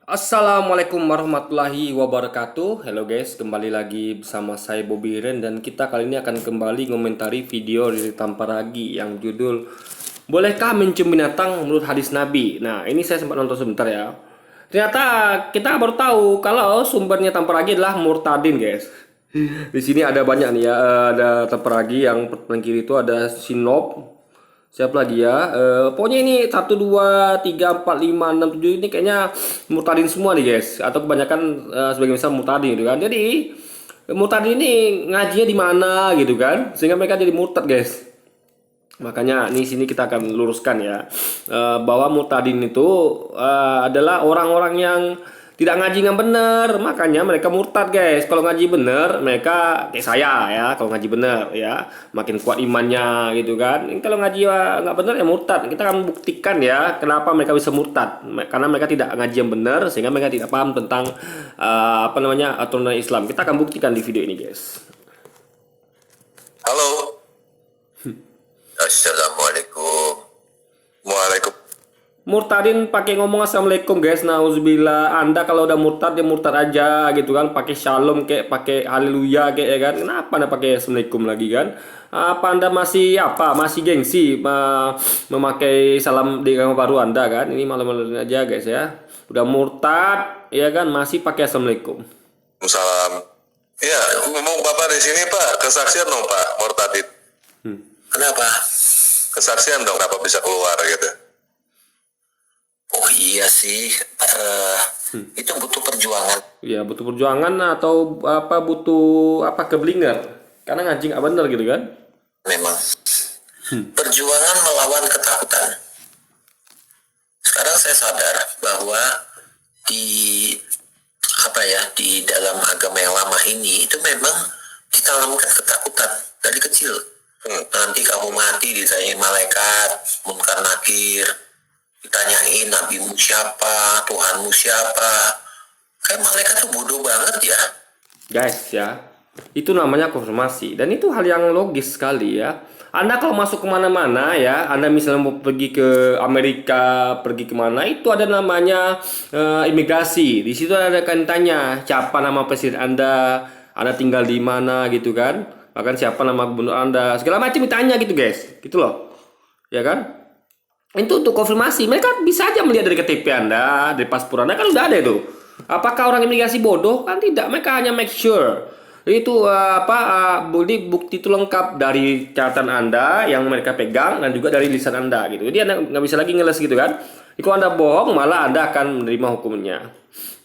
Assalamualaikum warahmatullahi wabarakatuh. Halo guys, kembali lagi bersama saya Bobby Ren dan kita kali ini akan kembali komentari video dari Tamparagi yang judul Bolehkah mencium binatang menurut hadis Nabi. Nah, ini saya sempat nonton sebentar ya. Ternyata kita baru tahu kalau sumbernya Tamparagi adalah Murtadin, guys. Di sini ada banyak nih ya, ada Tamparagi yang paling kiri itu ada Sinop. Siapa lagi ya? Pokoknya ini satu 2 3 4 5 6 7 ini kayaknya murtadin semua nih guys. Atau kebanyakan sebagian besar murtadin gitu kan. Jadi murtadin ini ngajinya di mana gitu kan. Sehingga mereka jadi murtad guys. Makanya di sini kita akan luruskan ya, bahwa murtadin itu adalah orang-orang yang tidak ngaji yang bener, makanya mereka murtad guys. Kalau ngaji bener, mereka kayak saya ya. Kalau ngaji bener ya, makin kuat imannya gitu kan. Kalau ngaji nggak bener ya murtad. Kita akan buktikan ya kenapa mereka bisa murtad. Karena mereka tidak ngaji yang bener, sehingga mereka tidak paham tentang apa namanya aturan Islam. Kita akan buktikan di video ini guys. Halo. Assalamualaikum. Waalaikumsalam. Murtadin pakai ngomong assalamualaikum guys. Nauzubillah. Anda kalau udah murtad ya murtad aja gitu kan. Pakai shalom kayak pakai haleluya kayak ya kan. Kenapa Anda pakai assalamualaikum lagi kan? Apa Anda masih apa? Masih gengsi memakai salam di agama baru Anda kan? Ini malam-malam aja guys ya. Udah murtad ya kan masih pakai assalamualaikum. Ya, ngomong Bapak di sini Pak, kesaksian dong Pak Murtadin. Kenapa? Kesaksian dong kenapa bisa keluar gitu. Oh iya sih, itu butuh perjuangan. Ya butuh perjuangan atau apa butuh apa keblinger. Karena ngaji nggak bener gitu kan? Memang. Perjuangan melawan ketakutan. Sekarang saya sadar bahwa di di dalam agama yang lama ini itu memang ditanamkan ketakutan dari kecil. Nanti kamu mati ditanyain malaikat, munkar nakir, ditanyain nabimu siapa, Tuhanmu siapa. Kayak malaikat tuh bodoh banget ya. Guys ya, itu namanya konfirmasi dan itu hal yang logis sekali ya. Anda kalau masuk kemana-mana ya, Anda misalnya mau pergi ke Amerika, pergi kemana, itu ada namanya imigrasi. Di situ ada kan tanya siapa nama presiden Anda tinggal di mana gitu kan, bahkan siapa nama gubernur Anda, segala macam ditanya gitu guys, gitu loh, ya kan? Itu untuk konfirmasi. Mereka bisa aja melihat dari KTP Anda, dari paspor Anda kan udah ada itu. Apakah orang imigrasi bodoh? Kan tidak. Mereka hanya make sure itu bukti itu lengkap dari catatan Anda yang mereka pegang dan juga dari lisan Anda gitu. Jadi Anda nggak bisa lagi ngeles gitu kan. Kalau Anda bohong malah Anda akan menerima hukumnya.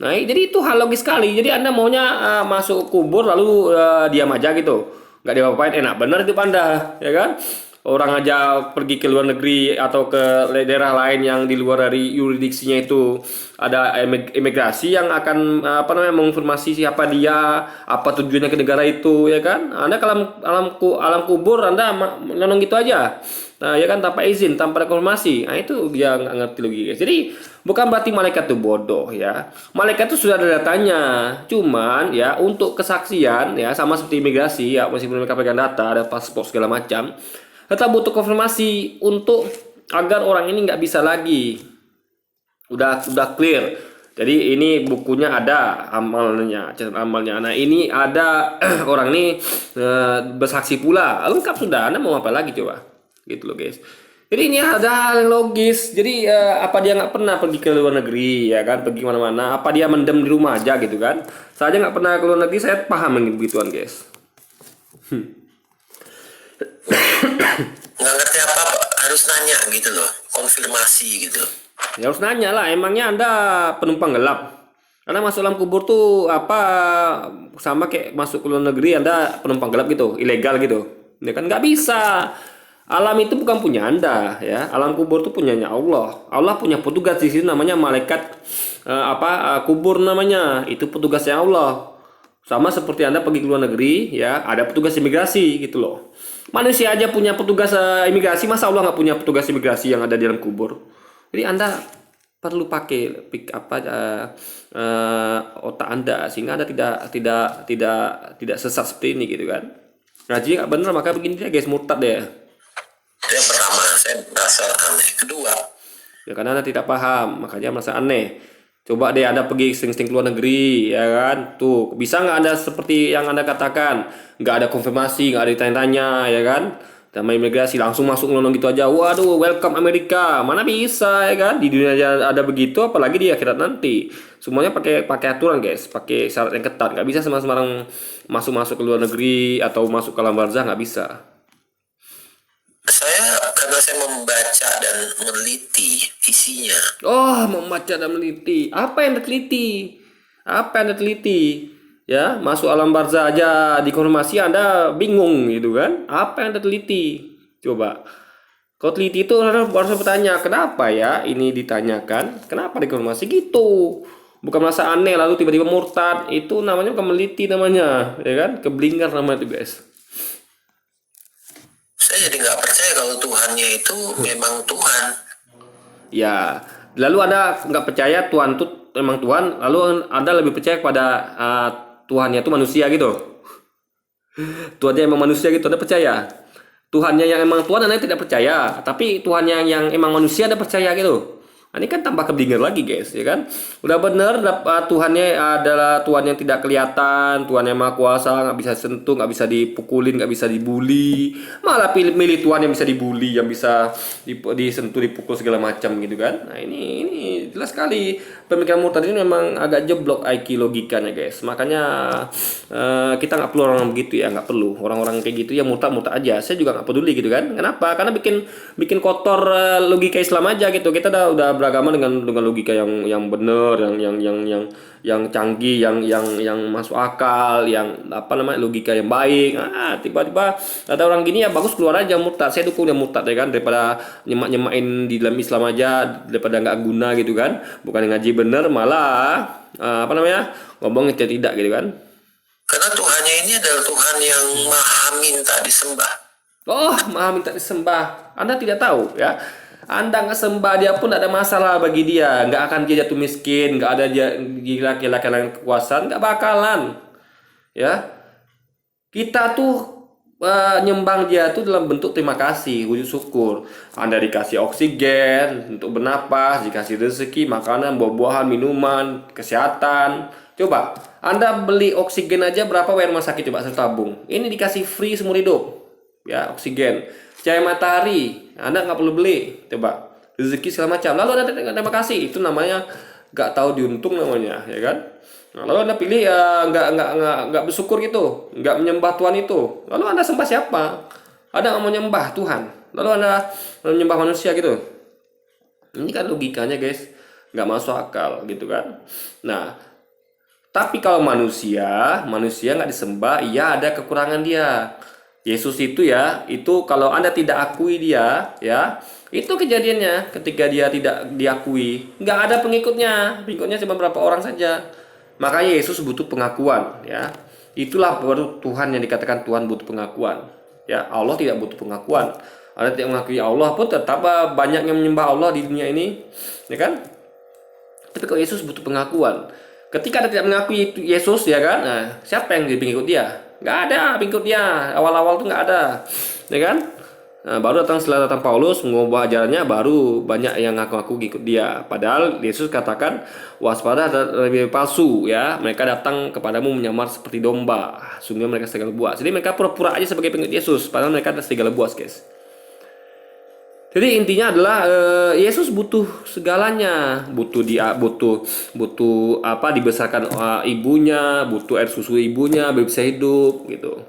Nah, jadi itu hal logis sekali. Jadi Anda maunya masuk kubur lalu diam aja gitu. Nggak diapa-apain, enak bener itu Anda, ya kan? Orang aja pergi ke luar negeri atau ke daerah lain yang di luar dari yurisdiksinya itu ada imigrasi yang akan mengonfirmasi siapa dia, apa tujuannya ke negara itu, ya kan? Anda kalau alam kubur Anda menonong gitu aja. Nah, ya kan tanpa izin, tanpa ada konfirmasi. Nah, itu dia nggak ngerti lagi, guys. Jadi bukan berarti malaikat itu bodoh ya. Malaikat itu sudah ada datanya. Cuman ya untuk kesaksian ya sama seperti imigrasi ya meskipun mereka pegang data, ada paspor segala macam, tetap butuh konfirmasi untuk agar orang ini nggak bisa lagi. Udah clear. Jadi ini bukunya ada amalnya, catatan amalnya. Nah ini ada orang ini bersaksi pula, lengkap sudah. Anda mau apa lagi coba? Gitu loh guys. Jadi ini ada hal yang logis. Jadi apa dia nggak pernah pergi ke luar negeri ya kan? Pergi kemana-mana? Apa dia mendem di rumah aja gitu kan? Saya aja nggak pernah ke luar negeri. Saya paham begituan guys. Nggak ngerti apa harus nanya gitu loh, konfirmasi gitu. Ya harus nanya lah, emangnya Anda penumpang gelap? Karena masuk dalam kubur tuh apa sama kayak masuk ke luar negeri Anda penumpang gelap gitu, ilegal gitu. Ya kan nggak bisa. Alam itu bukan punya Anda ya. Alam kubur itu punyanya Allah. Allah punya petugas di sini namanya malaikat kubur namanya. Itu petugasnya Allah. Sama seperti Anda pergi ke luar negeri ya, ada petugas imigrasi gitu loh. Manusia aja punya petugas imigrasi, masa Allah nggak punya petugas imigrasi yang ada di dalam kubur? Jadi Anda perlu pakai otak Anda sehingga Anda tidak sesat seperti ini gitu kan. Ngaji nggak bener maka begini dia guys, murtad deh. Yang pertama saya merasa aneh. Kedua, Ya karena Anda tidak paham, makanya merasa aneh. Coba deh Anda pergi sering-sering ke luar negeri, ya kan? Tuh, bisa nggak Anda seperti yang Anda katakan? Nggak ada konfirmasi, nggak ada ditanya-tanya, ya kan? Sama imigrasi langsung masuk ngelonong gitu aja. Waduh, welcome Amerika. Mana bisa, ya kan? Di dunia aja ada begitu, apalagi di akhirat nanti. Semuanya pakai pakai aturan, guys. Pakai syarat yang ketat. Nggak bisa sembarang masuk-masuk ke luar negeri atau masuk ke alam barzah, nggak bisa. Karena saya membaca dan meneliti isinya. Oh, membaca dan meneliti. Apa yang diteliti? Apa yang diteliti? Ya, masuk alam barzah aja dikonfirmasi Anda bingung gitu kan? Apa yang diteliti? Coba. Kalau teliti itu orang harus bertanya, kenapa ya ini ditanyakan? Kenapa dikonfirmasi gitu? Bukan merasa aneh lalu tiba-tiba murtad. Itu namanya bukan meneliti namanya, ya kan? Keblinger namanya itu, guys. Saya jadi nggak percaya kalau Tuhannya itu memang Tuhan. Ya, lalu Anda nggak percaya Tuhan itu memang Tuhan, lalu Anda lebih percaya kepada Tuhannya itu manusia gitu. Tuhannya emang manusia gitu, Anda percaya? Tuhannya yang emang Tuhan Anda tidak percaya, tapi Tuhannya yang emang manusia Anda percaya gitu. Nah, ini kan tambah keblinger lagi, guys, ya kan? Udah bener Tuhannya adalah Tuhan yang tidak kelihatan, Tuhan yang maha kuasa, nggak bisa sentuh, nggak bisa dipukulin, nggak bisa dibully, malah milih Tuhan yang bisa dibully, yang bisa disentuh, dipukul segala macam gitu kan? Nah, ini jelas sekali pemikiran murtad ini memang agak jeblok IQ logikanya, guys. Makanya kita nggak perlu orang begitu ya, nggak perlu orang-orang kayak gitu ya, murtad aja. Saya juga nggak peduli gitu kan? Kenapa? Karena bikin kotor logika Islam aja gitu. Kita udah beragama dengan logika yang benar, yang canggih, yang masuk akal, yang apa namanya logika yang baik. Tiba-tiba ada orang gini ya bagus keluar aja murtad. Saya dukung dia murtad ya kan, daripada nyemain di dalam Islam aja, daripada nggak guna gitu kan. Bukan ngaji bener malah apa namanya ngomong tidak gitu kan. Karena Tuhannya ini adalah Tuhan yang maha minta disembah. Oh, maha minta disembah. Anda tidak tahu ya. Anda nggak sembah dia pun ada masalah bagi dia. Nggak akan dia jatuh miskin. Nggak ada dia gila kehilangan kekuasaan. Nggak bakalan. Ya. Kita tuh nyembang dia tuh dalam bentuk terima kasih, wujud syukur. Anda dikasih oksigen untuk bernapas, dikasih rezeki, makanan, buah-buahan, minuman, kesehatan. Coba, Anda beli oksigen aja berapa bayar rumah sakit coba saya tabung. Ini dikasih free seumur hidup. Ya, oksigen. Cahaya matahari, Anda nggak perlu beli. Coba, rezeki segala macam. Lalu Anda terima kasih. Itu namanya nggak tahu diuntung namanya, ya kan? Nah, lalu Anda pilih nggak bersyukur gitu, nggak menyembah Tuhan itu. Lalu Anda sembah siapa? Anda nggak mau menyembah Tuhan. Lalu Anda menyembah manusia gitu. Ini kan logikanya, guys, nggak masuk akal gitu kan. Nah, tapi kalau manusia nggak disembah, iya ada kekurangan dia. Yesus itu ya, itu kalau Anda tidak akui dia, ya, itu kejadiannya ketika dia tidak diakui, nggak ada pengikutnya cuma beberapa orang saja. Makanya Yesus butuh pengakuan, ya. Itulah baru Tuhan yang dikatakan Tuhan butuh pengakuan. Ya, Allah tidak butuh pengakuan. Anda tidak mengakui Allah pun tetap banyak yang menyembah Allah di dunia ini, ya kan? Tapi kalau Yesus butuh pengakuan. Ketika Anda tidak mengakui Yesus, ya kan? Nah, siapa yang jadi pengikut dia? Nggak ada pengikut dia. Awal-awal tuh nggak ada, ya kan? Nah, baru setelah datang Paulus mengubah ajarannya, baru banyak yang ngaku-ngaku ikut dia. Padahal Yesus katakan waspada lebih palsu ya. Mereka datang kepadamu menyamar seperti domba, sungguh mereka serigala buas. Jadi mereka pura-pura aja sebagai pengikut Yesus, padahal mereka adalah serigala buas, guys. Jadi intinya adalah Yesus butuh segalanya, butuh apa dibesarkan ibunya, butuh air susu ibunya, bisa hidup gitu.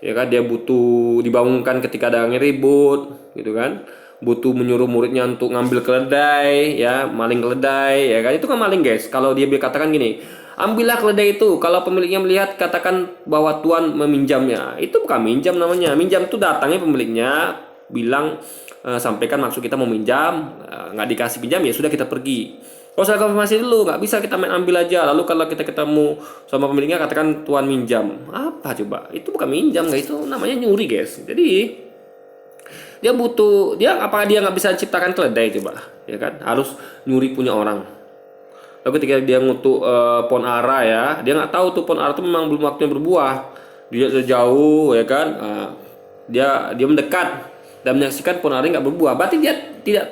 Ya kan, dia butuh dibangunkan ketika ada yang ribut gitu kan, butuh menyuruh muridnya untuk ngambil keledai, ya, maling keledai, ya kan, itu kan maling, guys. Kalau dia katakan gini, ambillah keledai itu, kalau pemiliknya melihat katakan bahwa Tuhan meminjamnya, itu bukan minjam namanya. Minjam itu datangnya pemiliknya bilang sampaikan maksud kita mau minjam, nggak dikasih pinjam ya sudah kita pergi. Kalau saya konfirmasi dulu, nggak bisa kita main ambil aja. Lalu kalau kita ketemu sama pemiliknya katakan Tuhan minjam, apa coba? Itu bukan minjam, nggak, itu namanya nyuri, guys. Jadi dia butuh, dia nggak bisa ciptakan keledai coba, ya kan? Harus nyuri punya orang. Lalu ketika dia ngutuk pohon ara ya, dia nggak tahu tuh pohon ara itu memang belum waktunya berbuah. Dia jauh ya kan, dia mendekat. dan menyaksikan pohon ara nggak berbuah. Berarti dia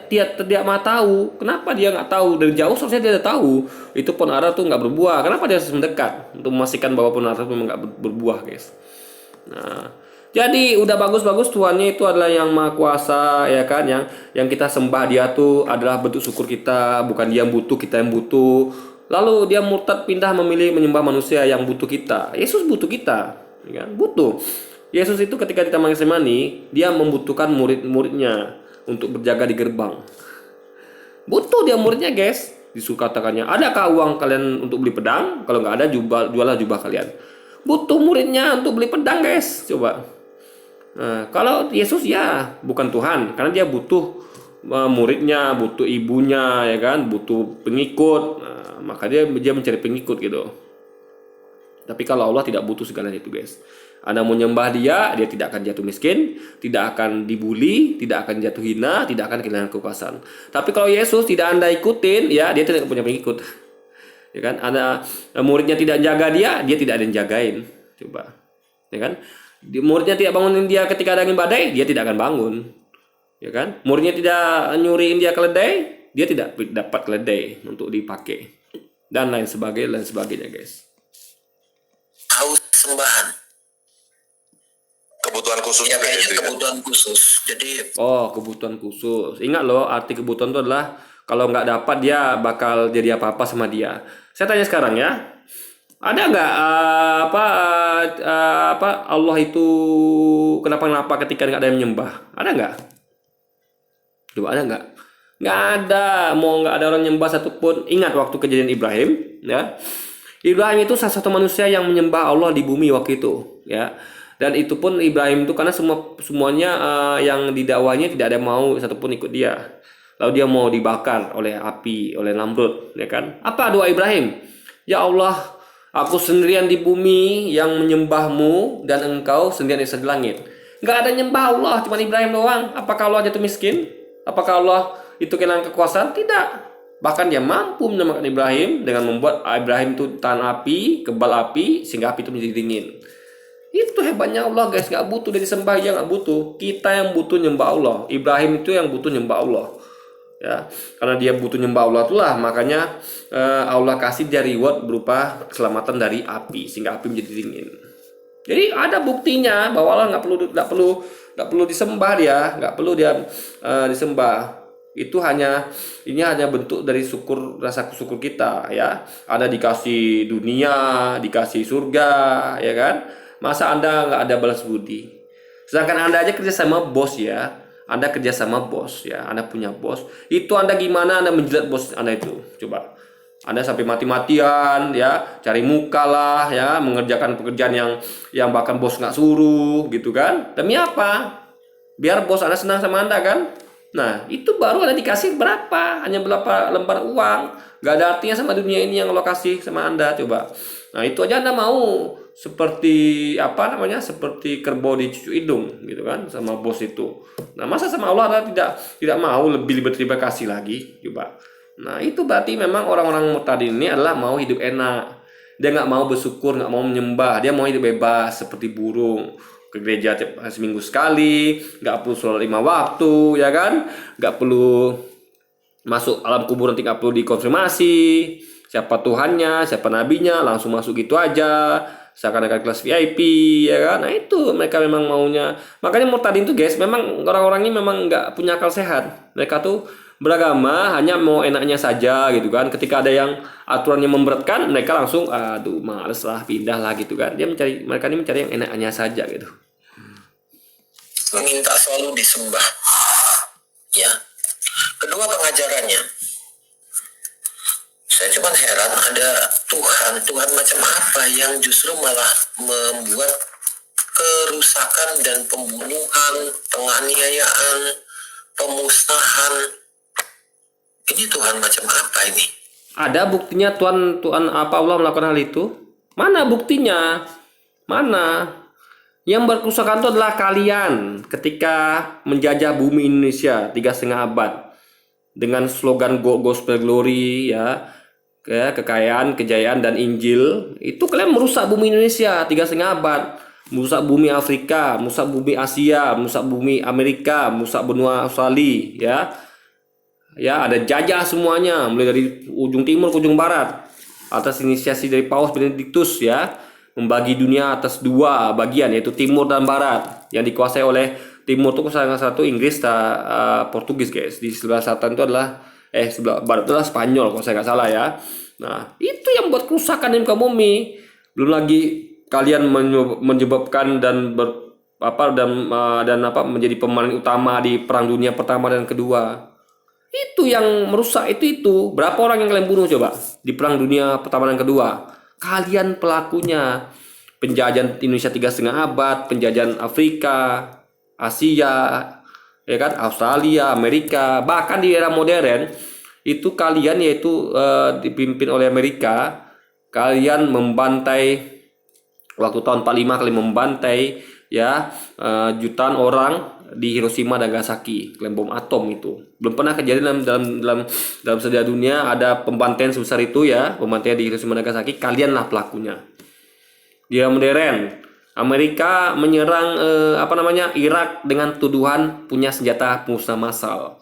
tidak mau tahu. Kenapa dia nggak tahu? Dari jauh seharusnya dia udah tahu itu pohon ara tuh nggak berbuah. Kenapa dia harus mendekat untuk memastikan bahwa pohon ara memang nggak berbuah, guys? Nah, jadi udah bagus-bagus Tuhannya itu adalah yang maha kuasa, ya kan? Yang kita sembah dia tuh adalah bentuk syukur kita, bukan dia yang butuh, kita yang butuh. Lalu dia murtad pindah memilih menyembah manusia yang butuh kita. Yesus butuh kita, ya kan? Butuh. Yesus itu ketika di Taman Getsemani, dia membutuhkan murid-muridnya untuk berjaga di gerbang. Butuh dia muridnya, guys. Disuruh katakannya, adakah uang kalian untuk beli pedang? Kalau nggak ada, jualah jubah kalian. Butuh muridnya untuk beli pedang, guys. Coba. Nah, kalau Yesus ya bukan Tuhan, karena dia butuh muridnya, butuh ibunya, ya kan, butuh pengikut. Nah, maka dia mencari pengikut gitu. Tapi kalau Allah tidak butuh segala itu, guys. Anda mau nyembah dia tidak akan jatuh miskin, tidak akan dibully, tidak akan jatuh hina, tidak akan kehilangan kekuasaan. Tapi kalau Yesus tidak Anda ikutin, ya dia tidak punya pengikut. Ya kan? Anda muridnya tidak jaga dia tidak ada yang jagain. Coba. Ya kan? Muridnya tidak bangunin dia ketika ada angin badai, dia tidak akan bangun. Ya kan? Muridnya tidak nyuriin dia keledai, dia tidak dapat keledai untuk dipakai. Dan lain sebagainya, guys. Haus sembahan. Kebutuhan khusus Ya juga kayaknya itu ya. kebutuhan khusus. Jadi Kebutuhan khusus. Ingat loh, arti kebutuhan itu adalah kalau nggak dapat dia bakal jadi apa-apa sama dia. Saya tanya sekarang ya, ada nggak Allah itu kenapa ketika nggak ada yang menyembah? Ada nggak? Coba ada nggak? Nggak ada. Mau nggak ada orang nyembah satupun. Ingat waktu kejadian Ibrahim, ya. Ibrahim itu salah satu manusia yang menyembah Allah di bumi waktu itu, ya. Dan itu pun Ibrahim itu karena semuanya yang didakwanya tidak ada yang mau satupun ikut dia. Lalu dia mau dibakar oleh api, oleh Namrud, ya kan? Apa doa Ibrahim? Ya Allah, aku sendirian di bumi yang menyembahmu dan engkau sendirian di langit. Nggak ada nyembah Allah, cuma Ibrahim doang. Apakah Allah jatuh miskin? Apakah Allah itu kehilangan kekuasaan? Tidak. Bahkan dia mampu menyelamatkan Ibrahim dengan membuat Ibrahim itu tahan api, kebal api, sehingga api itu menjadi dingin. Itu hebatnya Allah, guys. Gak butuh dari sembah, dia gak butuh. Kita yang butuh nyembah Allah. Ibrahim itu yang butuh nyembah Allah, ya. Karena dia butuh nyembah Allah itulah makanya Allah kasih dia reward berupa keselamatan dari api sehingga api menjadi dingin. Jadi ada buktinya bahwa Allah nggak perlu disembah, dia nggak perlu dia disembah. Itu hanya bentuk dari rasa syukur kita, ya. Anda dikasih dunia, dikasih surga, ya kan? Masa Anda nggak ada balas budi? Sedangkan Anda aja kerja sama bos, ya. Anda kerja sama bos, ya. Anda punya bos. Itu Anda gimana Anda menjilat bos Anda itu? Coba. Anda sampai mati-matian, ya, cari muka lah, ya, mengerjakan pekerjaan yang bahkan bos nggak suruh, gitu kan? Demi apa? Biar bos Anda senang sama Anda, kan? Nah, itu baru Anda dikasih berapa? Hanya berapa lembar uang. Gak ada artinya sama dunia ini yang Allah kasih sama Anda, coba. Nah, itu aja Anda mau seperti seperti kerbau di cucu hidung, gitu kan, sama bos itu. Nah, masa sama Allah Anda tidak mau lebih berterima kasih lagi, coba. Nah, itu berarti memang orang-orang murtadin ini adalah mau hidup enak. Dia nggak mau bersyukur, nggak mau menyembah. Dia mau hidup bebas seperti burung. Ke gereja seminggu sekali, nggak perlu sholat 5 waktu, ya kan? Nggak perlu masuk alam kubur, nanti nggak perlu dikonfirmasi siapa Tuhannya, siapa nabinya, langsung masuk gitu aja, seakan-akan kelas VIP, ya kan? Nah, itu mereka memang maunya. Makanya murtadin tuh, guys, memang orang-orang ini memang nggak punya akal sehat. Mereka tuh beragama hanya mau enaknya saja, gitu kan. Ketika ada yang aturannya memberatkan, mereka langsung aduh males lah, pindah lah, gitu kan. Mereka ini mencari yang enaknya saja, gitu. meminta selalu disembah. Ya. Kedua, pengajarannya. Saya cuma heran, ada Tuhan macam apa yang justru malah membuat kerusakan dan pembunuhan, penganiayaan, pemusnahan. Ini Tuhan macam apa ini? Ada buktinya Tuhan apa Allah melakukan hal itu? Mana buktinya? Mana? Yang berkerusakan itu adalah kalian ketika menjajah bumi Indonesia 3,5 abad dengan slogan Gospel Glory, ya, kekayaan, kejayaan dan Injil. Itu kalian merusak bumi Indonesia 3,5 abad. merusak bumi Afrika, merusak bumi Asia, merusak bumi Amerika, merusak benua Australia, ya. Ya, ada jajah semuanya, mulai dari ujung timur ke ujung barat. Atas inisiasi dari Paus Benediktus, ya, membagi dunia atas dua bagian, yaitu timur dan barat, yang dikuasai oleh timur itu salah satu Inggris Portugis, guys. Di sebelah selatan itu adalah sebelah barat itu adalah Spanyol kalau saya nggak salah, ya. Nah, itu yang buat kerusakan di muka bumi. Belum lagi kalian menyebabkan dan menjadi pemeran utama di Perang Dunia Pertama dan Kedua. Itu yang merusak itu. Berapa orang yang kalian bunuh coba di Perang Dunia Pertama dan Kedua? Kalian pelakunya. Penjajahan Indonesia 3,5 abad, penjajahan Afrika, Asia, ya kan, Australia, Amerika, bahkan di era modern itu kalian yaitu dipimpin oleh Amerika, kalian membantai waktu tahun 45 kalian membantai, ya, jutaan orang di Hiroshima dan Nagasaki, klaim bom atom itu. Belum pernah kejadian dalam sejarah dunia ada pembantaian sebesar itu, ya, pembantaian di Hiroshima dan Nagasaki. Kalianlah pelakunya. Di era modern, Amerika menyerang Irak dengan tuduhan punya senjata pemusnah massal.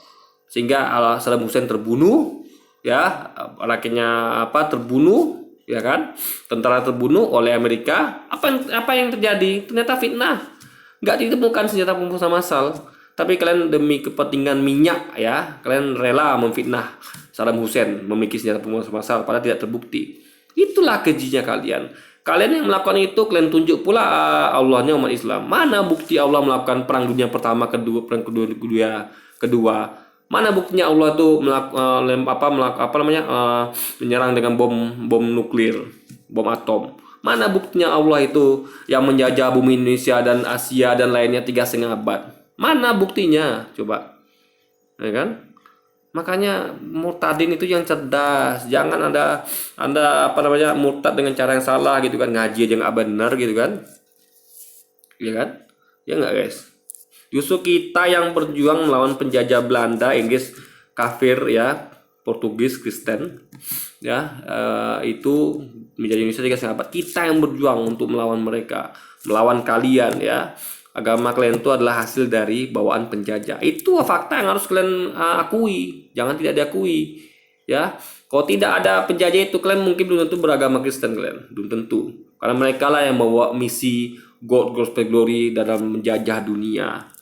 Sehingga Saddam Hussein terbunuh, ya, rakyatnya terbunuh, ya kan? Tentara terbunuh oleh Amerika. Apa yang terjadi? Ternyata fitnah. Nggak ditemukan senjata pemusnah massal, tapi kalian demi kepentingan minyak, ya, kalian rela memfitnah Saddam Hussein memiliki senjata pemusnah massal padahal tidak terbukti. Itulah kejinya kalian. Kalian yang melakukan itu, kalian tunjuk pula Allahnya umat Islam. Mana bukti Allah melakukan perang dunia pertama, kedua, perang kedua? Mana buktinya Allah itu menyerang dengan bom nuklir, bom atom? Mana buktinya Allah itu yang menjajah bumi Indonesia dan Asia dan lainnya 3,5 abad? Mana buktinya? Coba, ya kan? Makanya murtadin itu yang cerdas. Jangan Anda murtad dengan cara yang salah gitu kan, ngaji aja nggak benar gitu kan. Ya kan? Ya nggak, guys? Justru kita yang berjuang melawan penjajah Belanda, Inggris, kafir, ya, Portugis, Kristen, ya, itu menjadi Indonesia 3,5 abad. Kita yang berjuang untuk melawan mereka, melawan kalian, ya. Agama kalian itu adalah hasil dari bawaan penjajah. Itu fakta yang harus kalian akui, jangan tidak diakui, ya. Kalau tidak ada penjajah itu, kalian mungkin belum tentu beragama Kristen, kalian belum tentu, karena mereka lah yang membawa misi God Gospel Glory dalam menjajah dunia.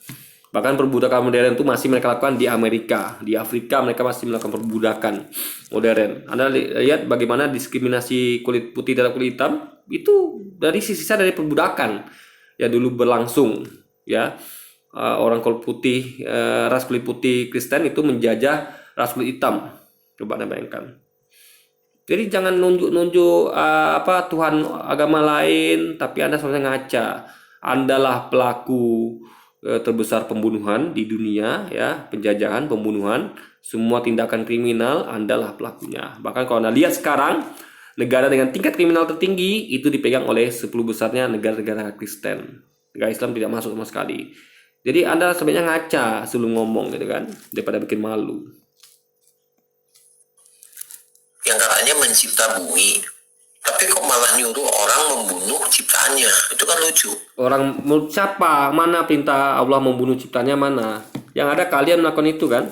Bahkan perbudakan modern itu masih mereka lakukan di Amerika, di Afrika mereka masih melakukan perbudakan modern. Anda lihat bagaimana diskriminasi kulit putih terhadap kulit hitam itu dari sisa dari perbudakan ya dulu berlangsung, ya. Orang kulit putih, ras kulit putih Kristen itu menjajah ras kulit hitam. Coba Anda bayangkan. Jadi jangan nunjuk Tuhan agama lain, tapi Anda sebenarnya ngaca. Andalah pelaku terbesar pembunuhan di dunia, ya, penjajahan, pembunuhan, semua tindakan kriminal, Andalah pelakunya. Bahkan kalau Anda lihat sekarang, negara dengan tingkat kriminal tertinggi itu dipegang oleh 10 besarnya negara-negara Kristen. Negara Islam tidak masuk sama sekali. Jadi Anda sebenarnya ngaca sebelum ngomong gitu kan, daripada bikin malu. Yang katanya mencipta bumi, tapi kok malah nyuruh orang membunuh ciptaannya. Itu kan lucu. Orang siapa? Mana perintah Allah membunuh ciptanya, mana? Yang ada kalian melakukan itu kan?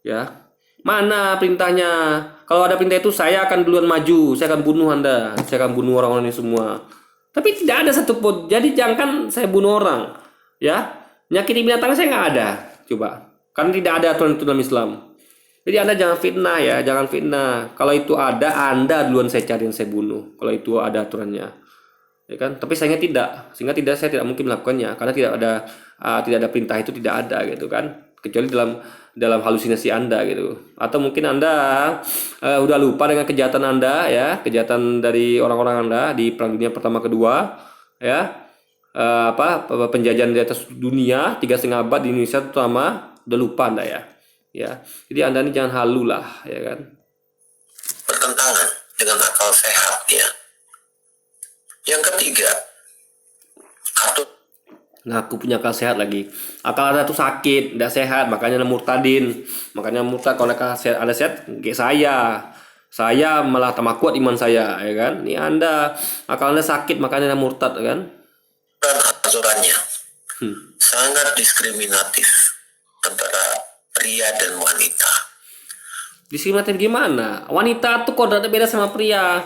Ya. Mana perintahnya? Kalau ada perintah itu saya akan duluan maju, saya akan bunuh Anda, saya akan bunuh orang-orang ini semua. Tapi tidak ada satupun. Jadi jangan saya bunuh orang, ya. Nyakiti binatang saya nggak ada. Coba. Karena tidak ada aturan itu dalam Islam. Jadi Anda jangan fitnah, ya, jangan fitnah. Kalau itu ada, Anda duluan saya cari yang saya bunuh. Kalau itu ada aturannya, ya kan? Tapi sayangnya tidak, sehingga saya tidak mungkin melakukannya karena tidak ada perintah itu, tidak ada gitu kan? Kecuali dalam halusinasi Anda gitu. Atau mungkin Anda udah lupa dengan kejahatan Anda, ya, kejahatan dari orang-orang Anda di Perang Dunia Pertama Kedua, ya, penjajahan di atas dunia 3,5 abad di Indonesia terutama, udah lupa Anda, ya. Ya, jadi Anda ini jangan halu lah, ya kan? Bertentangan dengan akal sehat, ya. Yang ketiga, Aku punya akal sehat lagi. Akal Anda tuh sakit, tidak sehat, makanya Anda murtadin. Makanya murtad. Kalau akal sehat Anda sehat, kayak saya malah tambah kuat iman saya, ya kan? Ini akal Anda sakit, makanya Anda murtad, kan? peraturannya sangat diskriminatif antara pria dan wanita. Diskriminatif gimana? Wanita tuh kodratnya beda sama pria.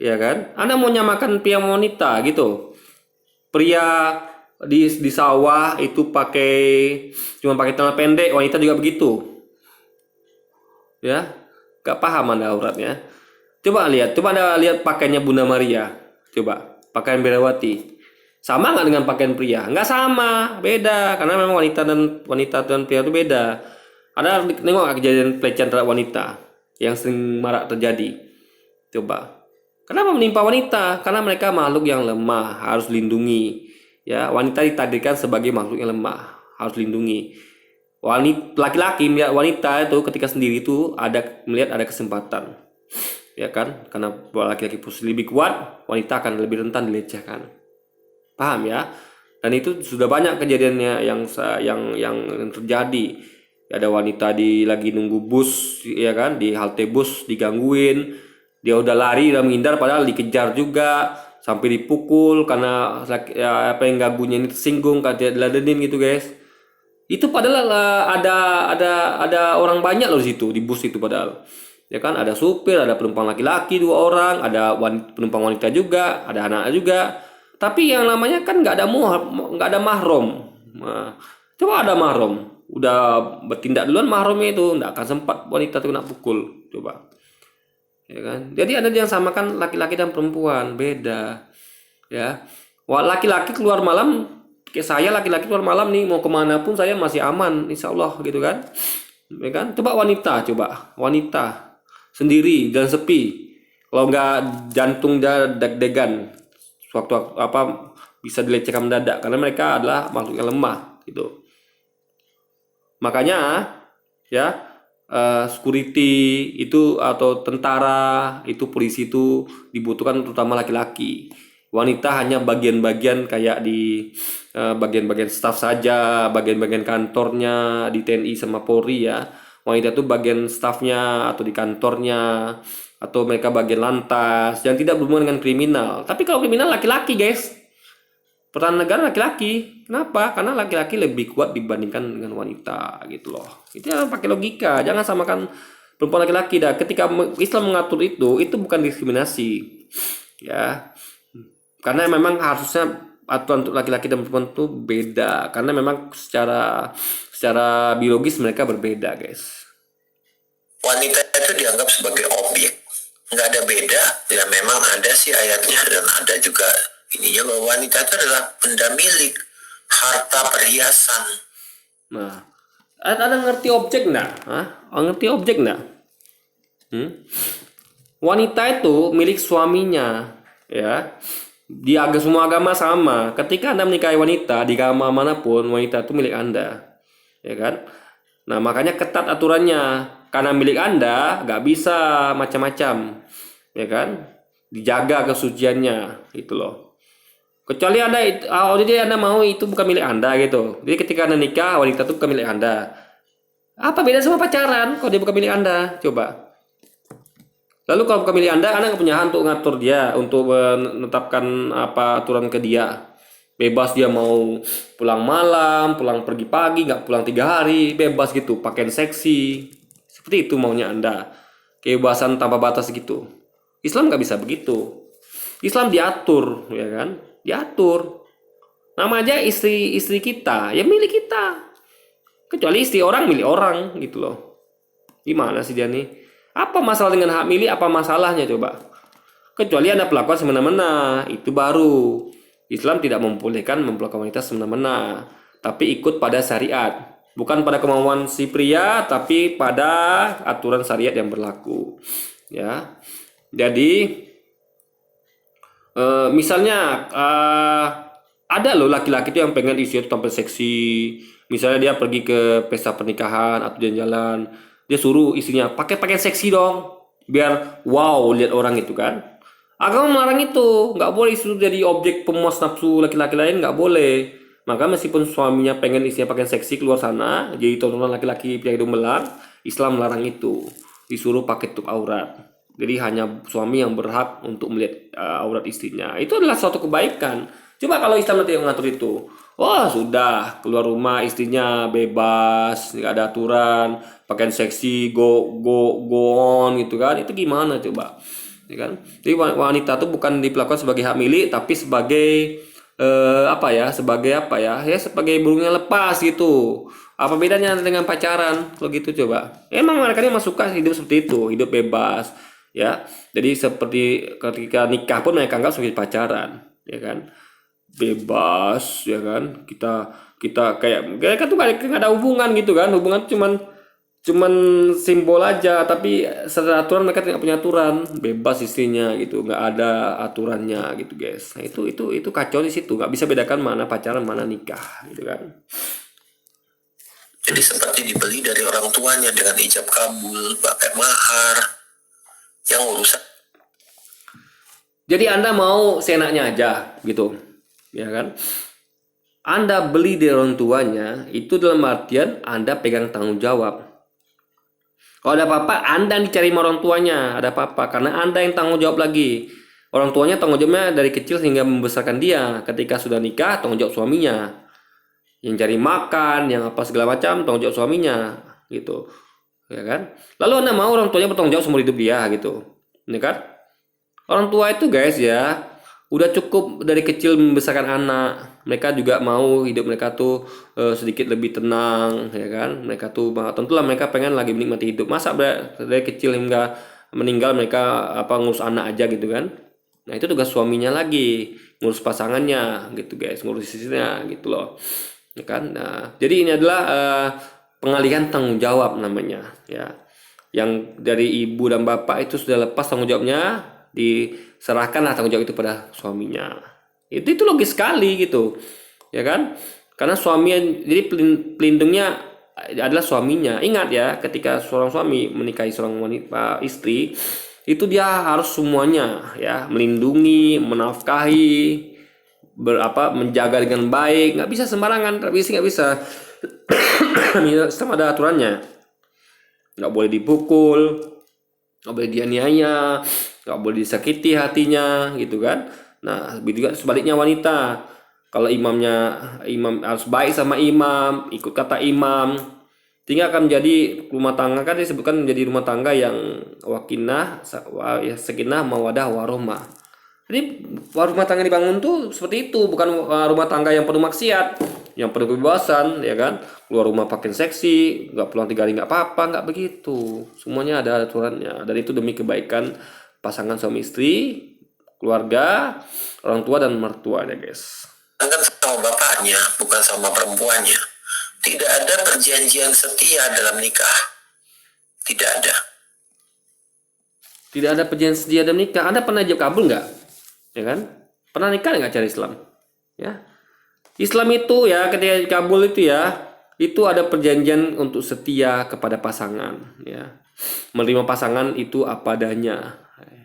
Ya kan? Anda mau nyamakan pria sama wanita gitu. Pria di sawah itu cuma pakai celana pendek, wanita juga begitu. Ya. Gak paham Anda auratnya. Coba Anda lihat pakaiannya Bunda Maria. Coba, pakaian Berawati. Sama nggak dengan pakaian pria? Nggak sama, beda. Karena memang wanita dan pria itu beda. Ada nengok nggak kejadian pelecehan terhadap wanita yang sering marak terjadi? Coba. Kenapa menimpa wanita? Karena mereka makhluk yang lemah, harus dilindungi. Ya, wanita ditakdirkan sebagai makhluk yang lemah, harus dilindungi. Laki-laki melihat wanita itu ketika sendiri itu melihat ada kesempatan. Ya kan? Karena laki-laki posisi lebih kuat, wanita akan lebih rentan dilecehkan. Paham ya? Dan itu sudah banyak kejadiannya yang terjadi. Ada wanita lagi nunggu bus, ya kan, di halte bus digangguin, dia udah lari, udah menghindar, padahal dikejar juga, sampai dipukul karena apa yang ganggunya ini tersinggung, kayak diladenin gitu guys. Itu padahal ada orang banyak loh di situ, di bus itu padahal, ya kan, ada supir, ada penumpang laki-laki 2 orang, ada penumpang wanita juga, ada anak juga. Tapi yang namanya kan nggak ada mahram. Nah, coba ada mahram, udah bertindak duluan mahramnya itu nggak akan sempat wanita itu kena pukul. Coba, ya kan? Jadi ada yang samakan laki-laki dan perempuan, beda. Ya, laki-laki keluar malam, kayak saya laki-laki keluar malam nih, mau kemana pun saya masih aman, insya Allah gitu kan. Ya kan? Coba wanita sendiri dan sepi, kalau nggak jantung deg-degan, waktu apa bisa dilecehkan mendadak karena mereka adalah makhluk yang lemah gitu. Makanya ya, security itu atau tentara itu, polisi itu dibutuhkan terutama laki-laki. Wanita hanya bagian-bagian kayak di bagian-bagian staf saja, bagian-bagian kantornya di TNI sama Polri ya. Wanita itu bagian stafnya atau di kantornya, atau mereka bagian lantas yang tidak berhubungan dengan kriminal. Tapi kalau kriminal laki-laki guys, pertahanan negara laki-laki. Kenapa? Karena laki-laki lebih kuat dibandingkan dengan wanita gitu loh. Itu yang pakai logika, jangan samakan perempuan laki-laki dah. Ketika Islam mengatur itu bukan diskriminasi ya, karena memang harusnya aturan untuk laki-laki dan perempuan itu beda, karena memang secara biologis mereka berbeda guys. Wanita itu dianggap sebagai objek, nggak ada beda. Ya memang ada sih ayatnya, dan ada juga ininya bahwa wanita itu adalah benda milik, harta, perhiasan. Nah, ada ngerti objek nggak? Ngerti objek nggak? Wanita itu milik suaminya, ya. Di semua agama sama. Ketika Anda menikahi wanita di agama manapun, wanita itu milik Anda, ya kan? Nah, makanya ketat aturannya. Karena milik Anda, nggak bisa macam-macam, ya kan? Dijaga kesuciannya, itu loh. Kecuali Anda mau itu bukan milik Anda gitu. Jadi ketika Anda nikah, wanita itu bukan milik Anda. Apa beda sama pacaran kalau dia bukan milik Anda? Coba. Lalu kalau bukan milik Anda nggak punya hak untuk ngatur dia, untuk menetapkan apa aturan ke dia. Bebas dia mau pulang malam, pulang pergi pagi, nggak pulang 3 hari, bebas gitu, pakaian seksi. Seperti itu maunya Anda. Kebebasan tanpa batas gitu. Islam nggak bisa begitu. Islam diatur, ya kan? Diatur. Nama aja istri kita, ya milik kita. Kecuali istri orang milik orang gitu loh. Gimana sih dia nih? Apa masalah dengan hak milik? Apa masalahnya coba? Kecuali Anda pelakukan semena-mena, itu baru. Islam tidak membolehkan memperlakukan wanita semena-mena, tapi ikut pada syariat. Bukan pada kemauan si pria, tapi pada aturan syariat yang berlaku. Ya. Jadi misalnya ada loh laki-laki itu yang pengen isi itu tampil seksi. Misalnya dia pergi ke pesta pernikahan atau jalan-jalan, dia suruh istrinya pakai pakaian seksi dong, biar wow lihat orang itu kan. Agama melarang itu, nggak boleh istri jadi objek pemuas nafsu laki-laki lain, nggak boleh. Maka meskipun suaminya pengen istrinya pakaian seksi keluar sana, jadi tontonan laki-laki pria hidung belang, Islam melarang itu, disuruh pakai tutup aurat. Jadi hanya suami yang berhak untuk melihat aurat istrinya. Itu adalah suatu kebaikan. Coba kalau Islam nanti mengatur itu, wah sudah keluar rumah istrinya bebas, nggak ada aturan, pakaian seksi, go on gitu kan? Itu gimana coba? Ya kan? Jadi wanita tuh bukan diperlakukan sebagai hak milik, tapi sebagai sebagai apa ya? Ya sebagai burung yang lepas gitu. Apa bedanya dengan pacaran kalau gitu coba? Emang mereka ini masuk suka hidup seperti itu, hidup bebas, ya. Jadi seperti ketika nikah pun mereka anggap sebagai pacaran, ya kan? Bebas, ya kan? Kita kita kayak tuh nggak ada hubungan gitu kan? Hubungan tuh cuman cuman simbol aja, tapi secara aturan mereka tidak punya aturan, bebas istrinya gitu, nggak ada aturannya gitu guys. Nah itu kacau di situ, nggak bisa bedakan mana pacaran mana nikah gitu kan. Jadi seperti dibeli dari orang tuanya dengan ijab kabul, pakai mahar, yang urusan. Jadi Anda mau seenaknya aja gitu, ya kan? Anda beli dari orang tuanya itu dalam artian Anda pegang tanggung jawab. Kalau ada apa-apa, Anda yang dicari sama orang tuanya, ada apa-apa, karena Anda yang tanggung jawab lagi. Orang tuanya tanggung jawabnya dari kecil hingga membesarkan dia. Ketika sudah nikah, tanggung jawab suaminya. Yang cari makan, yang apa segala macam, tanggung jawab suaminya, gitu. Ya kan? Lalu Anda mau orang tuanya bertanggung jawab seumur hidup dia, gitu. Ya kan? Orang tua itu guys ya, udah cukup dari kecil membesarkan anak. Mereka juga mau hidup mereka tuh sedikit lebih tenang, ya kan? Mereka tuh tentulah mereka pengen lagi menikmati hidup. Masa dari kecil hingga meninggal mereka ngurus anak aja gitu kan? Nah itu tugas suaminya lagi, ngurus pasangannya gitu guys, ngurus istrinya gitu loh, ya kan? Nah jadi ini adalah pengalihan tanggung jawab namanya, ya. Yang dari ibu dan bapak itu sudah lepas tanggung jawabnya, diserahkanlah tanggung jawab itu pada suaminya. Itu logis sekali gitu, ya kan? Karena suami jadi pelindungnya adalah suaminya. Ingat ya, ketika seorang suami menikahi seorang wanita istri, itu dia harus semuanya ya, melindungi, menafkahi, menjaga dengan baik. Nggak bisa sembarangan, nggak bisa. Sama ada aturannya. Nggak boleh dipukul, nggak boleh dianiaya, nggak boleh disakiti hatinya gitu kan. Nah begitu juga sebaliknya wanita, kalau imam harus baik sama imam, ikut kata imam, tinggal akan menjadi rumah tangga, kan disebutkan menjadi rumah tangga yang wakinah sakinah mawadah warahmah. Jadi rumah tangga dibangun tuh seperti itu, bukan rumah tangga yang penuh maksiat, yang penuh kebebasan, ya kan? Keluar rumah pakai seksi, nggak pulang 3 hari nggak apa-apa, nggak begitu. Semuanya ada aturannya, dan itu demi kebaikan pasangan suami istri, keluarga, orang tua dan mertua ya guys. Kan sama bapaknya, bukan sama perempuannya. Tidak ada perjanjian setia dalam nikah. Tidak ada. Tidak ada perjanjian setia dalam nikah. Anda pernah ijab kabul nggak? Ya kan? Pernah nikah nggak cara Islam? Ya. Islam itu ya, ketika kabul itu ya, itu ada perjanjian untuk setia kepada pasangan, ya. Menerima pasangan itu apa adanya.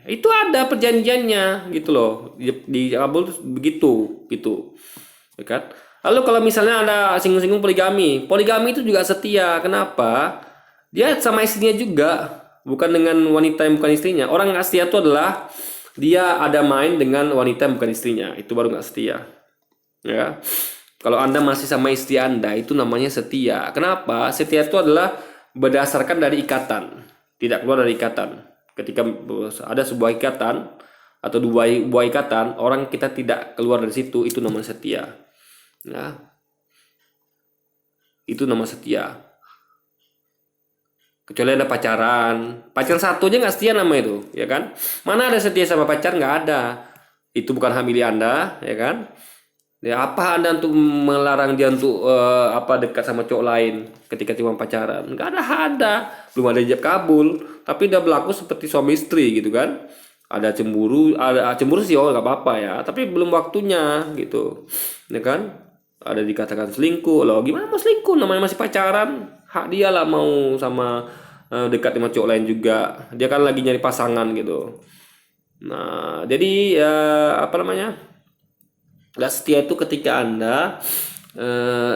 Itu ada perjanjiannya gitu loh. Di kabul begitu, gitu. Ya kan? Lalu kalau misalnya ada singgung-singgung poligami, poligami itu juga setia. Kenapa? Dia sama istrinya juga, bukan dengan wanita yang bukan istrinya. Orang nggak setia itu adalah dia ada main dengan wanita yang bukan istrinya, itu baru nggak setia. Ya, kalau Anda masih sama istri Anda itu namanya setia. Kenapa? Setia itu adalah berdasarkan dari ikatan, tidak keluar dari ikatan. Ketika ada sebuah ikatan atau dua ikatan, orang kita tidak keluar dari situ, itu namanya setia. Nah, itu nama setia. Kecuali ada pacaran satu aja nggak setia nama itu, ya kan? Mana ada setia sama pacar? Nggak ada. Itu bukan hak milik Anda, ya kan? Ya apa Anda untuk melarang dia untuk dekat sama cowok lain ketika cuma pacaran? Nggak ada. Belum ada ijab kabul, tapi udah berlaku seperti suami istri gitu kan? Ada cemburu sih, oh nggak apa-apa ya, tapi belum waktunya gitu, ya kan? Ada dikatakan selingkuh, loh gimana mau selingkuh? Namanya masih pacaran, hak dia lah mau sama dekat sama cowok lain juga. Dia kan lagi nyari pasangan gitu. Nah jadi nggak setia itu ketika Anda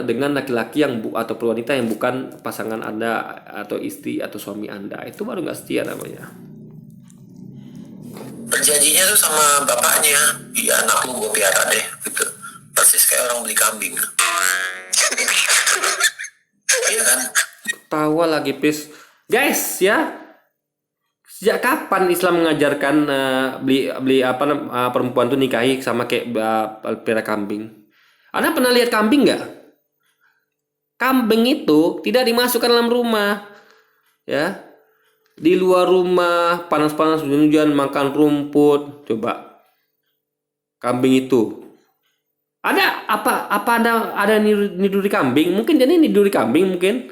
dengan laki-laki atau wanita yang bukan pasangan Anda atau istri atau suami Anda, itu baru nggak setia namanya. berjanjinya tuh sama bapaknya, iya anak lu gue piara deh gitu, persis kayak orang beli kambing. Iya kan? Tawa lagi pis. Guys ya, sejak kapan Islam mengajarkan beli apa perempuan tuh nikahi sama kayak pelihara kambing? Anda pernah lihat kambing nggak? Kambing itu tidak dimasukkan dalam rumah, ya. Di luar rumah, panas-panas, hujan-hujan, makan rumput. Coba, kambing itu. Ada apa? Apa ada niduri kambing? Mungkin jadi niduri kambing mungkin,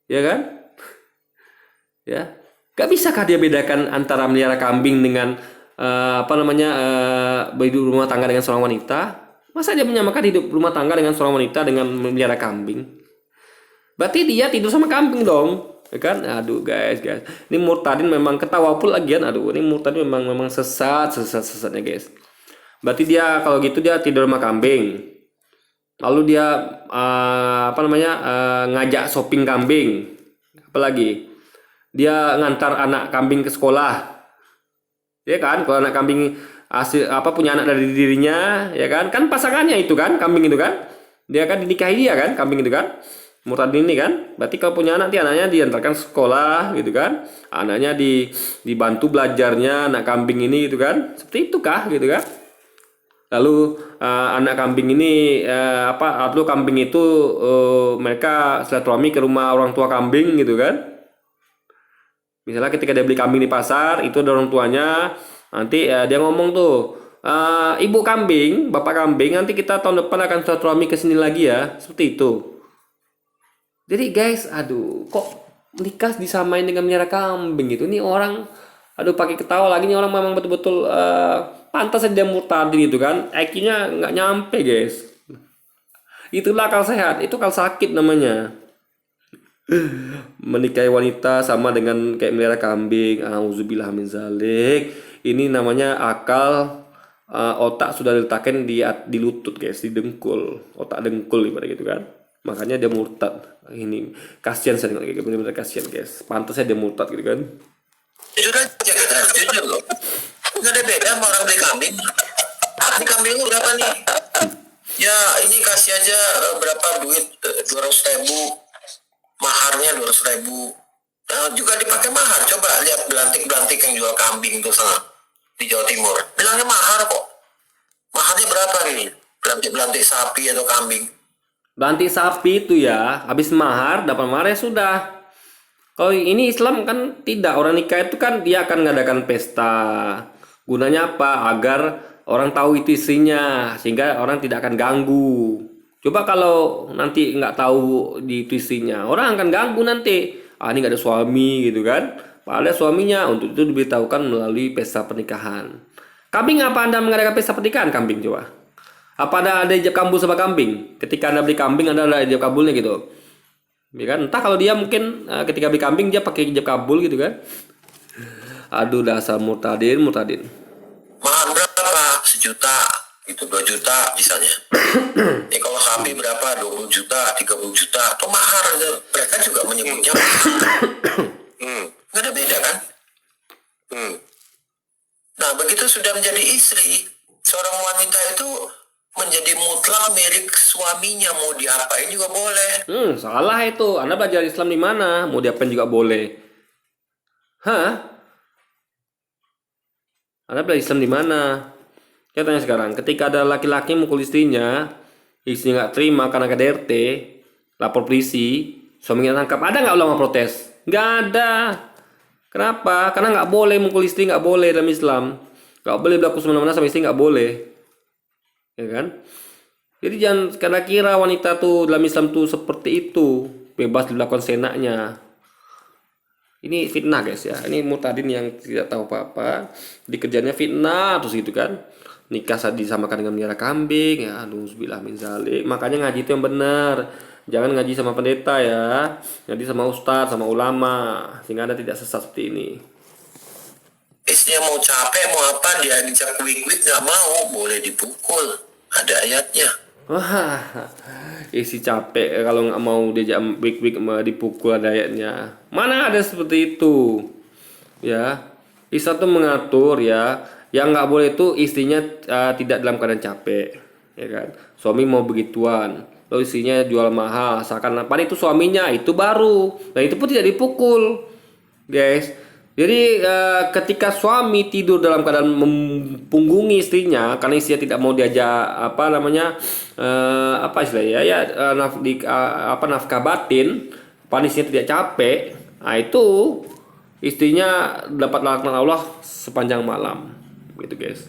ya kan? Ya, gak bisakah dia bedakan antara melihara kambing dengan hidup rumah tangga dengan seorang wanita? Masa dia menyamakan hidup rumah tangga dengan seorang wanita dengan melihara kambing? Berarti dia tidur sama kambing dong, ya kan? Aduh guys, ini murtadin memang ketawa pula lagian. Aduh, ini murtadin memang sesatnya guys. Berarti dia kalau gitu dia tidur sama kambing. Lalu dia ngajak shopping kambing. Apalagi dia ngantar anak kambing ke sekolah. Ya kan? Kalau anak kambing punya anak dari dirinya, ya kan? Kan pasangannya itu kan, kambing itu kan. Dia kan dinikahi dia kan, kambing itu kan. Murtad ini kan, berarti kalau punya anak, anaknya diantarkan sekolah gitu kan, anaknya dibantu belajarnya anak kambing ini gitu kan, seperti itu kah gitu kan. Lalu anak kambing ini lalu kambing itu mereka silaturahmi ke rumah orang tua kambing gitu kan. Misalnya ketika dia beli kambing di pasar, itu ada orang tuanya, nanti dia ngomong tuh, ibu kambing, bapak kambing, nanti kita tahun depan akan silaturahmi ke sini lagi ya, seperti itu. Jadi guys, aduh, kok nikah disamain dengan melihara kambing gitu? Ini orang, aduh pakai ketawa lagi, nih orang memang betul-betul pantas aja murtadin itu kan, IQ-nya nggak nyampe guys. Itulah akal sehat, itu akal sakit namanya. Menikahi wanita sama dengan kayak melihara kambing. Auzubillah min zalik. Ini namanya akal otak sudah diletakkan di lutut guys, di dengkul, otak dengkul ibarat gitu kan. Makanya dia murtad. Ini kasihan saya kayak gitu, benar-benar kasihan guys. Pantasnya dia murtad gitu kan. Jujur aja, kita harus jujur loh. Nggak ada beda sama orang beli kambing. Ini kambing lu berapa nih? Ya ini kasih aja berapa duit, 200.000. Maharnya 200.000. Nah, juga dipakai mahar. Coba lihat belantik-belantik yang jual kambing tuh sana di Jawa Timur. Bilangnya mahar kok. Maharnya berapa nih? Belantik-belantik sapi atau kambing. Belantik sapi itu ya, habis mahar, dapat mahar ya sudah. Kalau ini Islam kan tidak, orang nikah itu kan dia akan mengadakan pesta. Gunanya apa? Agar orang tahu itu isinya, sehingga orang tidak akan ganggu. Coba kalau nanti nggak tahu di itu isinya, orang akan ganggu nanti. Ini nggak ada suami gitu kan? Padahal suaminya, untuk itu diberitahukan melalui pesta pernikahan. Kambing apa Anda mengadakan pesta pernikahan kambing coba? Apa ada ijab kabul sama kambing? Ketika Anda beli kambing ada ijab kabulnya gitu. Ya kan? Entah kalau dia mungkin ketika beli kambing dia pakai ijab kabul gitu kan. Aduh dasar murtadin. Mahar berapa? 1 juta, itu 2 juta misalnya. Ya kalau sapi berapa? 20 juta, 30 juta. Atau mahar, mereka juga menyebutnya. Nggak ada beda kan? Nah begitu sudah menjadi istri, seorang wanita itu menjadi mutlak milik suaminya, mau diapain juga boleh. Salah itu. Anda belajar Islam di mana? Mau diapain juga boleh. Hah? Anda belajar Islam di mana? Saya tanya sekarang, ketika ada laki-laki mukul istrinya nggak terima karena KDRT, lapor polisi, suaminya tangkap, ada nggak ulama protes? Nggak ada. Kenapa? Karena nggak boleh mukul istri, nggak boleh dalam Islam. Nggak boleh berlaku semena-mena sama istri, nggak boleh. Ya kan? Jadi jangan kira-kira wanita tuh dalam Islam tuh seperti itu, bebas dilakukan seenaknya. Ini fitnah guys ya. Ini murtadin yang tidak tahu apa-apa, dikerjanya fitnah terus gitu kan. Nikah saat disamakan dengan melihara kambing ya, auzubillah min zalik. Makanya ngaji itu yang benar. Jangan ngaji sama pendeta ya. Ngaji sama ustadz, sama ulama, sehingga Anda tidak sesat seperti ini. Istrinya mau capek, mau apa, dia dijak wik-wik, nggak mau, boleh dipukul. Ada ayatnya. Wah, isi capek kalau nggak mau diajak wik-wik dipukul ada ayatnya. Mana ada seperti itu, ya. Islam tuh mengatur ya, yang nggak boleh itu istrinya tidak dalam keadaan capek, ya kan? Suami mau begituan, lalu istrinya jual mahal, seakan-akan itu suaminya itu baru, dan itu pun tidak dipukul, guys. Jadi ketika suami tidur dalam keadaan mempunggungi istrinya karena istrinya tidak mau diajak apa namanya apa istilahnya ya apa nafkah batin, panisnya tidak capek, nah itu istrinya dapat laknat Allah sepanjang malam, gitu guys.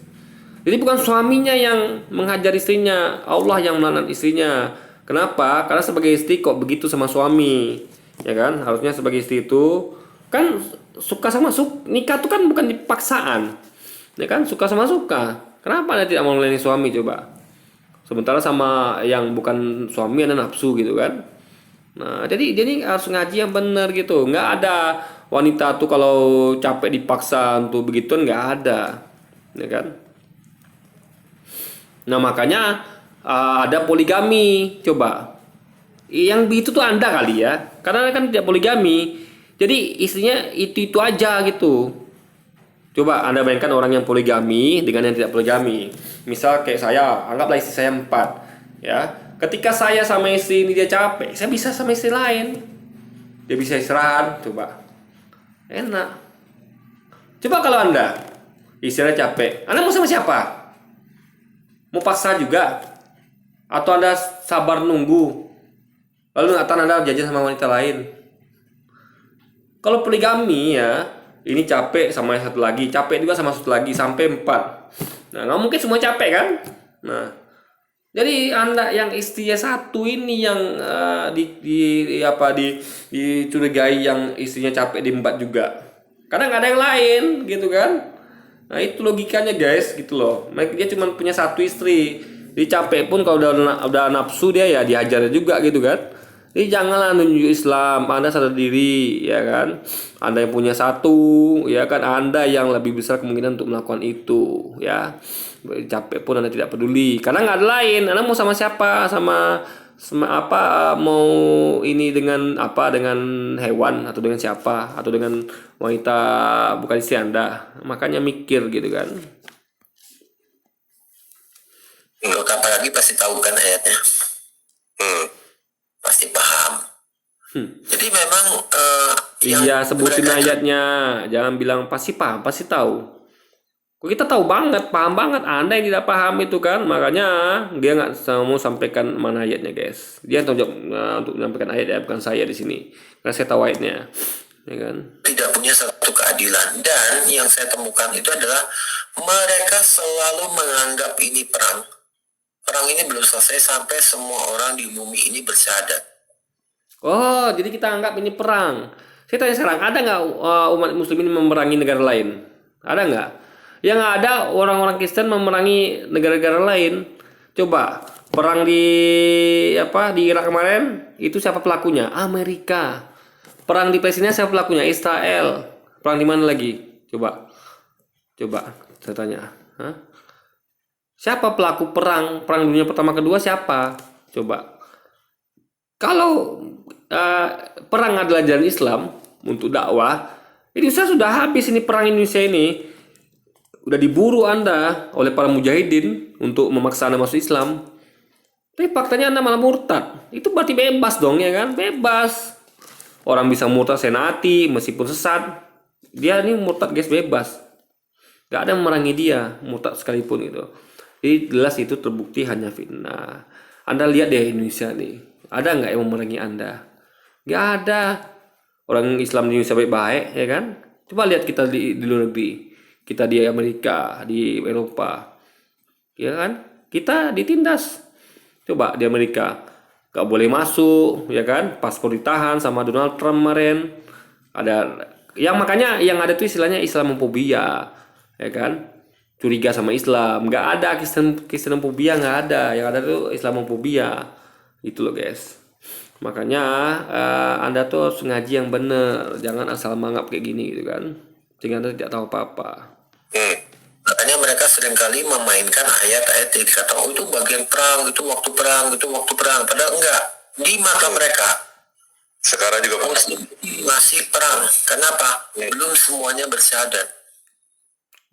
Jadi bukan suaminya yang menghajar istrinya, Allah yang melaknat istrinya. Kenapa? Karena sebagai istri kok begitu sama suami, ya kan? Harusnya sebagai istri itu kan suka sama nikah tuh kan bukan dipaksaan, ya kan? Suka sama suka. Kenapa anda tidak mau melayani suami coba? Sementara sama yang bukan suami anda nafsu gitu kan? Nah, jadi harus ngaji yang benar gitu. Nggak ada wanita tuh kalau capek dipaksa untuk begituan, nggak ada, ya kan? Nah makanya ada poligami coba. Yang itu tuh anda kali ya, karena kan tidak poligami. Jadi istrinya itu aja gitu. Coba anda bayangkan orang yang poligami dengan yang tidak poligami. Misal kayak saya, anggaplah istri saya 4, ya. Ketika saya sama istri ini dia capek, saya bisa sama istri lain. Dia bisa istirahat, coba. Enak. Coba kalau anda istrinya capek, anda mau sama siapa? Mau paksa juga? Atau anda sabar nunggu? Lalu anda jajan sama wanita lain? Kalau poligami ya, ini capek sama yang satu lagi, capek juga sama satu lagi, sampai 4. Nah, nggak mungkin semua capek kan? Nah, jadi anda yang istrinya satu ini yang dicurigai yang istrinya capek di 4 juga, karena nggak ada yang lain gitu kan? Nah itu logikanya guys gitu loh. Dia cuma punya satu istri, dia capek pun kalau udah nafsu dia ya dihajar juga gitu kan. Jadi janganlah nunjuk Islam, anda sadar diri ya kan. Anda yang punya satu ya kan, anda yang lebih besar kemungkinan untuk melakukan itu ya. Capek pun anda tidak peduli karena nggak ada lain. Anda mau sama siapa? Sama apa, mau ini dengan apa, dengan hewan atau dengan siapa, atau dengan wanita bukan istri anda? Makanya mikir gitu kan. Apalagi pasti tahu kan ayatnya. Pasti paham. Jadi memang Iya, sebutin ayatnya, jangan bilang pasti paham, pasti tahu. Kok kita tahu banget, paham banget. Anda yang tidak paham itu kan, makanya dia nggak mau sampaikan mana ayatnya guys. Dia tahu untuk menyampaikan ayat ya, bukan saya di sini. Karena saya tahu ayatnya, ya kan. Tidak punya satu keadilan, dan yang saya temukan itu adalah mereka selalu menganggap ini perang. Perang ini belum selesai sampai semua orang di bumi ini bersyahadat. Oh, jadi kita anggap ini perang. Saya tanya sekarang, ada nggak umat muslim ini memerangi negara lain? Ada nggak? Yang ada orang-orang Kristen memerangi negara-negara lain. Coba perang di Irak kemarin itu siapa pelakunya? Amerika. Perang di Palestina siapa pelakunya? Israel. Perang di mana lagi? Coba saya tanya. Hah? Siapa pelaku perang dunia pertama kedua siapa? Coba. Kalau perang adalah jalan Islam untuk dakwah, Indonesia sudah habis ini, perang Indonesia ini udah diburu anda oleh para mujahidin untuk memaksa anda masuk Islam. Tapi faktanya anda malah murtad. Itu berarti bebas dong ya kan? Bebas. Orang bisa murtad senati meskipun sesat. Dia ini murtad guys, bebas. Gak ada yang memerangi dia, murtad sekalipun gitu. Jadi jelas itu terbukti hanya fitnah. Anda lihat deh Indonesia nih, ada nggak yang memerangi anda? Nggak ada. Orang Islam di Indonesia baik-baik ya kan? Coba lihat kita di luar negeri, kita di Amerika, di Eropa, ya kan? Kita ditindas. Coba di Amerika, nggak boleh masuk, ya kan? Paspor ditahan sama Donald Trump kemarin. Ada yang makanya yang ada tuh istilahnya Islamophobia, ya kan? Curiga sama Islam. Nggak ada Kristenofobia, nggak ada. Yang ada tuh Islamophobia. Itu loh guys. Makanya anda tuh harus ngaji yang bener, jangan asal mangap kayak gini gitu kan, sehingga anda tidak tahu apa-apa. Makanya mereka seringkali memainkan ayat-ayat yang dikatakan, oh itu bagian perang, itu waktu perang, itu waktu perang. Padahal enggak. Di mata mereka Sekarang juga masih perang. Kenapa? Belum semuanya bersyahadat.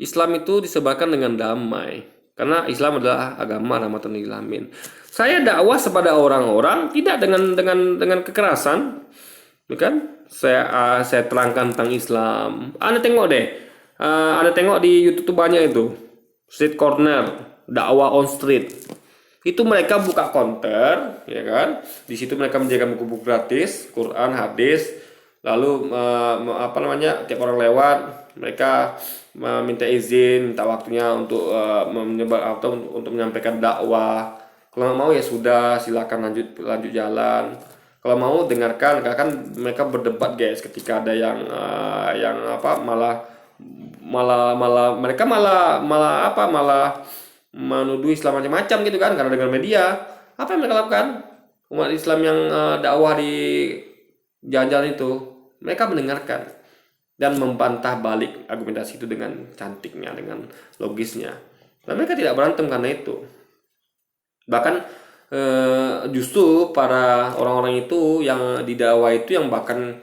Islam itu disebarkan dengan damai. Karena Islam adalah agama rahmatan lil alamin. Saya dakwah kepada orang-orang tidak dengan kekerasan, bukan? Saya terangkan tentang Islam. Anda tengok deh, Anda tengok di YouTube tuh banyak itu, Street Corner, dakwah on street. Itu mereka buka counter, ya kan? Di situ mereka menyediakan buku-buku gratis, Quran, hadis. Lalu apa namanya? Tiap orang lewat, mereka meminta izin, minta waktunya untuk menyebar atau untuk menyampaikan dakwah. Kalau nggak mau ya sudah, silakan lanjut jalan. Kalau mau dengarkan, kan mereka berdebat guys. Ketika ada yang apa malah mereka malah menuduh Islam macam-macam gitu kan, karena dengan media. Apa yang mereka lakukan? Umat Islam yang dakwah di jalan-jalan itu, mereka mendengarkan dan membantah balik argumentasi itu dengan cantiknya, dengan logisnya. Dan mereka tidak berantem karena itu. Bahkan justru para orang-orang itu yang didakwa itu yang bahkan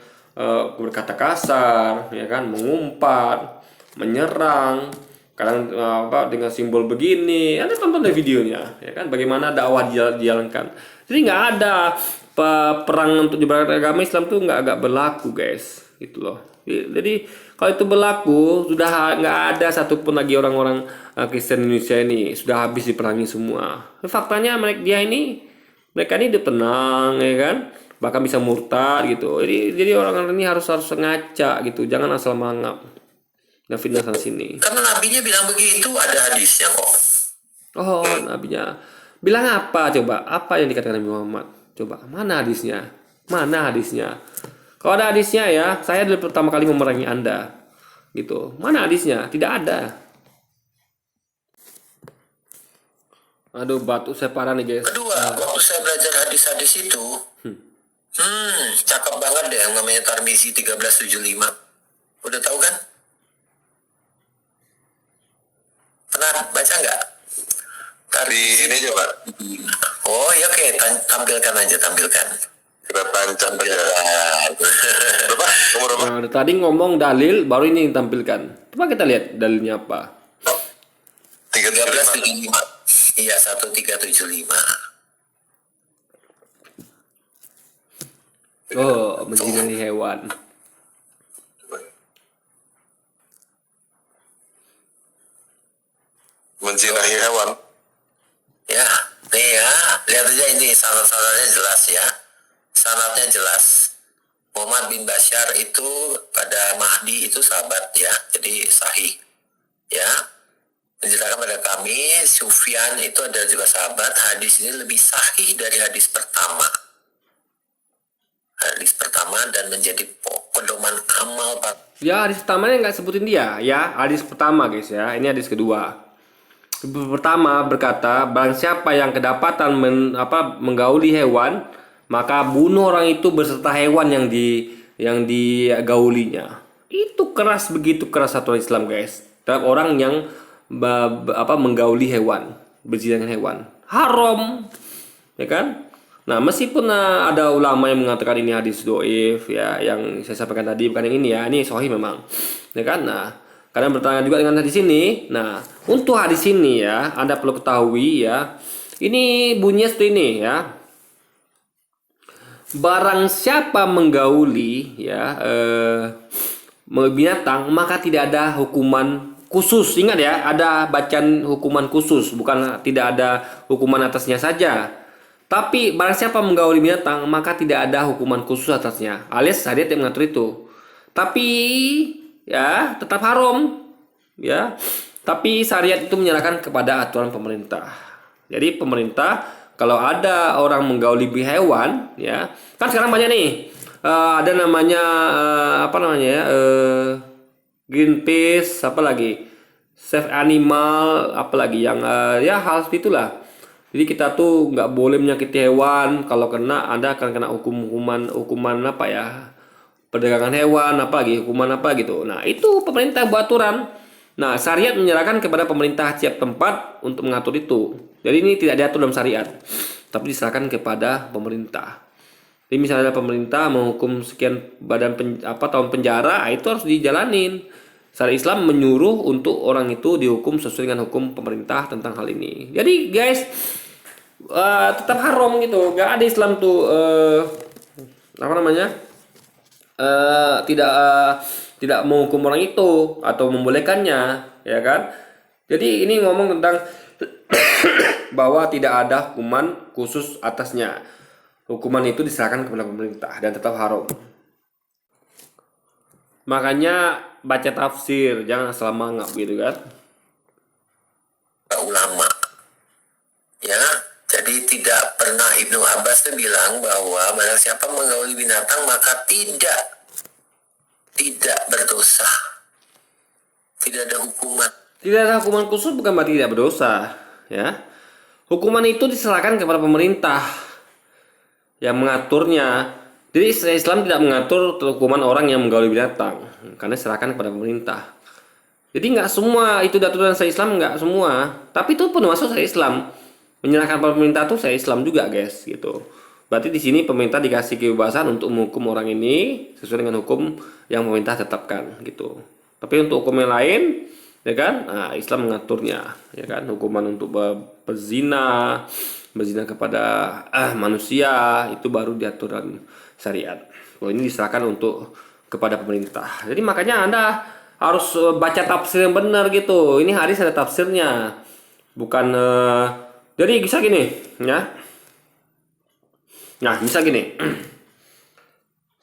berkata kasar, ya kan, mengumpat, menyerang, kadang dengan simbol begini. Anda tonton deh videonya, ya kan, bagaimana dakwah dijalankan. Jadi nggak ada perang untuk menyebarkan agama Islam tuh nggak berlaku guys, gitu loh. Jadi kalau itu berlaku, sudah nggak ada satupun lagi orang-orang Kristen Indonesia ini, sudah habis diperangi semua. Faktanya mereka ini udah tenang, ya kan, bahkan bisa murtad gitu. Jadi orang-orang ini harus ngaca gitu, jangan asal mangap dan fitnah sana sini. Karena nabinya bilang begitu, ada hadisnya kok. Oh, nabinya bilang apa coba? Apa yang dikatakan Nabi Muhammad? Coba, mana hadisnya? Mana hadisnya? Kalau ada hadisnya ya, saya dari pertama kali memerangi Anda. Gitu. Mana hadisnya? Tidak ada. Aduh, batuk saya parah nih, guys. Kedua, waktu saya belajar hadis-hadis itu, cakep banget deh yang namanya Tarmizi 1375. Udah tahu kan? Pernah baca nggak? Di ini coba Oh iya, oke, tampilkan aja, tampilkan. kita tancap aja. Berapa? Nomor berapa? Nah, tadi ngomong dalil, baru ini ditampilkan. Coba kita lihat dalilnya apa. 1375. 1375. Iya, 1375. Oh, menjinai hewan. Menjinahi hewan. Ya, nih ya, lihat aja ini sanad-sanadnya jelas ya. Sanadnya jelas. Muhammad bin Bashar itu pada Mahdi itu sahabat ya, jadi sahih. Ya, menceritakan pada kami, Sufyan itu adalah juga sahabat. Hadis ini lebih sahih dari hadis pertama. Hadis pertama dan menjadi pedoman amal. Ya, hadis pertamanya nggak sebutin dia. Ya, hadis pertama guys ya. Ini hadis kedua. Pertama berkata, barang siapa yang kedapatan menggauli hewan, maka bunuh orang itu beserta hewan yang digaulinya. Itu keras, begitu keras aturan Islam guys. Terhadap orang yang menggauli hewan, berzina dengan hewan, haram, ya kan? Nah, meskipun ada ulama yang mengatakan ini hadis doif, ya, yang saya sampaikan tadi bukan yang ini ya, ini sahih memang, ya kan? Nah, kalian bertanya juga dengan hadis ini. Nah, untuk hadis ini ya, Anda perlu ketahui ya, ini bunyinya seperti ini ya. Barang siapa menggauli ya binatang, maka tidak ada hukuman khusus. Ingat ya, ada bacaan hukuman khusus, bukan tidak ada hukuman atasnya saja. Tapi barang siapa menggauli binatang, maka tidak ada hukuman khusus atasnya. Alias syariat yang mengatur itu. Tapi ya tetap haram ya, tapi syariat itu menyerahkan kepada aturan pemerintah. Jadi pemerintah kalau ada orang menggauli hewan ya, kan sekarang banyak nih ada namanya Greenpeace, apa lagi, Save Animal, apa lagi yang ya hal seperti itulah. Jadi kita tuh nggak boleh menyakiti hewan. Kalau kena, Anda akan kena hukuman apa ya, perdagangan hewan, apalagi hukuman apa gitu. Nah, itu pemerintah buat aturan. Nah, syariat menyerahkan kepada pemerintah setiap tempat untuk mengatur itu. Jadi ini tidak diatur dalam syariat, tapi diserahkan kepada pemerintah. Jadi misalnya pemerintah menghukum sekian tahun penjara, itu harus dijalanin. syariat Islam menyuruh untuk orang itu dihukum sesuai dengan hukum pemerintah tentang hal ini. Jadi guys, tetap haram gitu. Gak ada Islam tuh apa namanya tidak menghukum orang itu atau membolehkannya, ya kan? Jadi ini ngomong tentang bahwa tidak ada hukuman khusus atasnya. Hukuman itu diserahkan kepada pemerintah dan tetap haram. Makanya baca tafsir, jangan asal mangap gitu kan. ulama. Ya, jadi tidak pernah Ibnu Abbas itu bilang bahwa barang siapa menggauli binatang maka tidak berdosa. Tidak ada hukuman. Tidak ada hukuman khusus bukan berarti tidak berdosa, ya. Hukuman itu diserahkan kepada pemerintah yang mengaturnya. Jadi Islam tidak mengatur hukuman orang yang menggauli binatang, karena diserahkan kepada pemerintah. Jadi nggak semua itu aturan saya Islam, nggak semua. Tapi itu pun masuk saya Islam. Menyerahkan pada pemerintah itu saya Islam juga guys, gitu. Berarti di sini pemerintah dikasih kebebasan untuk menghukum orang ini sesuai dengan hukum yang pemerintah tetapkan, gitu. Tapi untuk hukum yang lain, ya kan, nah, Islam mengaturnya, ya kan, hukuman untuk berzina kepada manusia itu baru diatur dalam syariat. Kalau ini diserahkan untuk kepada pemerintah. Jadi makanya Anda harus baca tafsir yang benar gitu. Ini hadis ada tafsirnya, bukan. Jadi bisa gini, ya. Nah, bisa gini.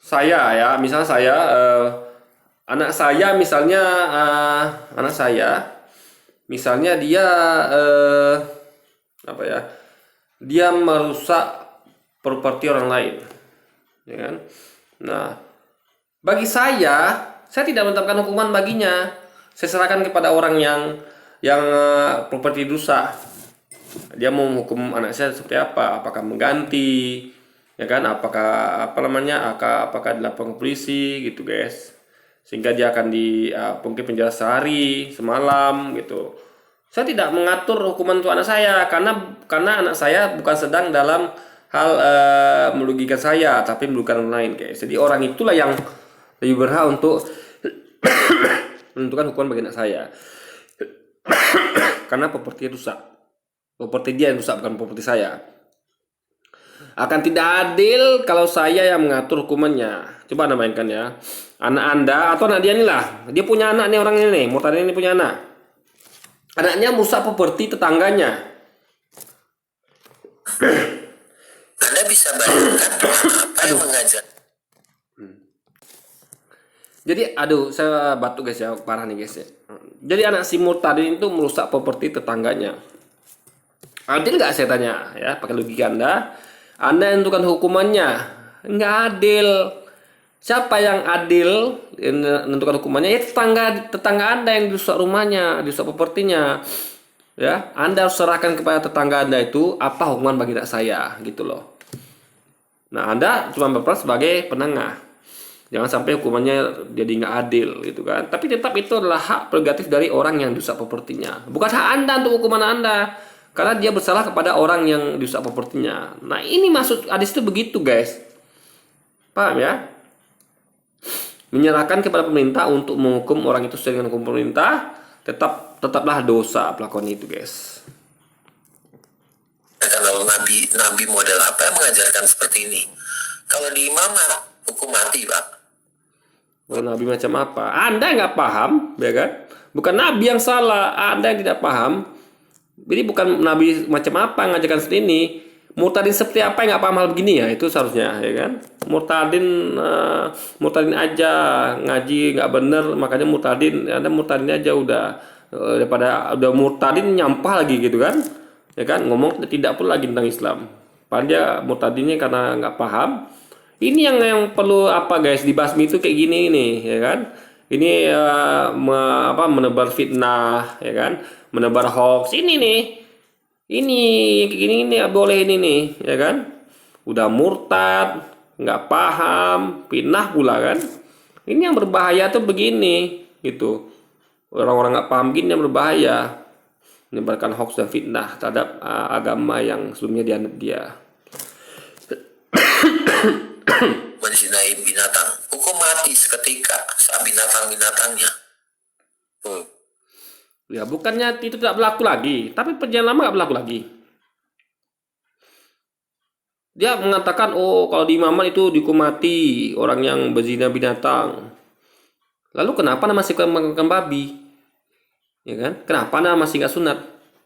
Misalnya saya anak saya misalnya dia dia merusak properti orang lain, ya kan. Nah, bagi saya tidak menetapkan hukuman baginya. Saya serahkan kepada orang yang properti rusak. Dia mau menghukum anak saya seperti apa? Apakah mengganti, ya kan? Apakah dilaporkan ke polisi gitu, guys. Sehingga dia akan mungkin penjara sehari, semalam gitu. Saya tidak mengatur hukuman untuk anak saya karena anak saya bukan sedang dalam hal merugikan saya, tapi merugikan orang lain, guys. Jadi orang itulah yang lebih berhak untuk menentukan hukuman bagi anak saya. Karena properti rusak. Properti dia yang rusak, bukan properti saya. Akan tidak adil kalau saya yang mengatur hukumannya. Coba Anda mainkan ya. Anak Anda atau anak dia nih lah. Dia punya anak nih, orang ini nih, Murtad ini punya anak. Anaknya merusak properti tetangganya. Anda bisa bayangkan apa yang mengajar. Jadi saya batuk guys ya, parah nih guys ya. Jadi anak si Murtadin itu merusak properti tetangganya. Adil nggak saya tanya ya, pakai logika Anda yang tentukan hukumannya. Nggak adil. Siapa yang adil menentukan hukumannya? Ya tetangga Anda yang dirusak rumahnya, dirusak propertinya. Ya, Anda harus serahkan kepada tetangga Anda itu apa hukuman bagi anak saya, gitu loh. Nah, Anda cuma berperan sebagai penengah. Jangan sampai hukumannya jadi nggak adil, gitu kan. Tapi tetap itu adalah hak prerogatif dari orang yang dirusak propertinya. Bukan hak Anda untuk hukuman Anda. Karena dia bersalah kepada orang yang dirusak propertinya. Nah, ini maksud hadis itu begitu, guys. Paham ya? Menyerahkan kepada pemerintah untuk menghukum orang itu sesuai dengan hukum pemerintah, tetaplah dosa pelakuan itu, guys. Kalau nabi model apa yang mengajarkan seperti ini? Kalau di imamah hukum mati, Pak. Nabi macam apa? Anda nggak paham, ya kan? Bukan Nabi yang salah, Anda yang tidak paham. Jadi bukan Nabi macam apa ngajarkan seperti ini. Murtadin seperti apa yang nggak paham hal begini ya? Itu seharusnya, ya kan? Murtadin aja ngaji nggak bener, makanya Anda murtadin aja udah, daripada udah murtadin nyampah lagi gitu kan? Ya kan? Ngomong tidak pun lagi tentang Islam. Padahal dia murtadinnya karena nggak paham. Ini yang perlu apa guys, dibasmi itu kayak gini nih, ya kan? Ini menebar fitnah, ya kan? Menebar hoax ini nih. Ini kayak gini ini boleh ini nih, ya kan? Udah murtad, nggak paham, fitnah pula kan? Ini yang berbahaya tuh begini, gitu. Orang-orang nggak paham gini yang berbahaya, menebarkan hoax dan fitnah terhadap agama yang sebelumnya dianut dia. Menzinai binatang, hukum mati seketika saat binatang-binatangnya Hmm. Ya, bukannya itu tidak berlaku lagi, tapi perjanjian lama nggak berlaku lagi. Dia mengatakan, oh kalau di Maman itu dihukum mati orang yang berzina binatang. Lalu kenapa Anda masih makan babi? Ya kan? Kenapa Anda masih nggak sunat?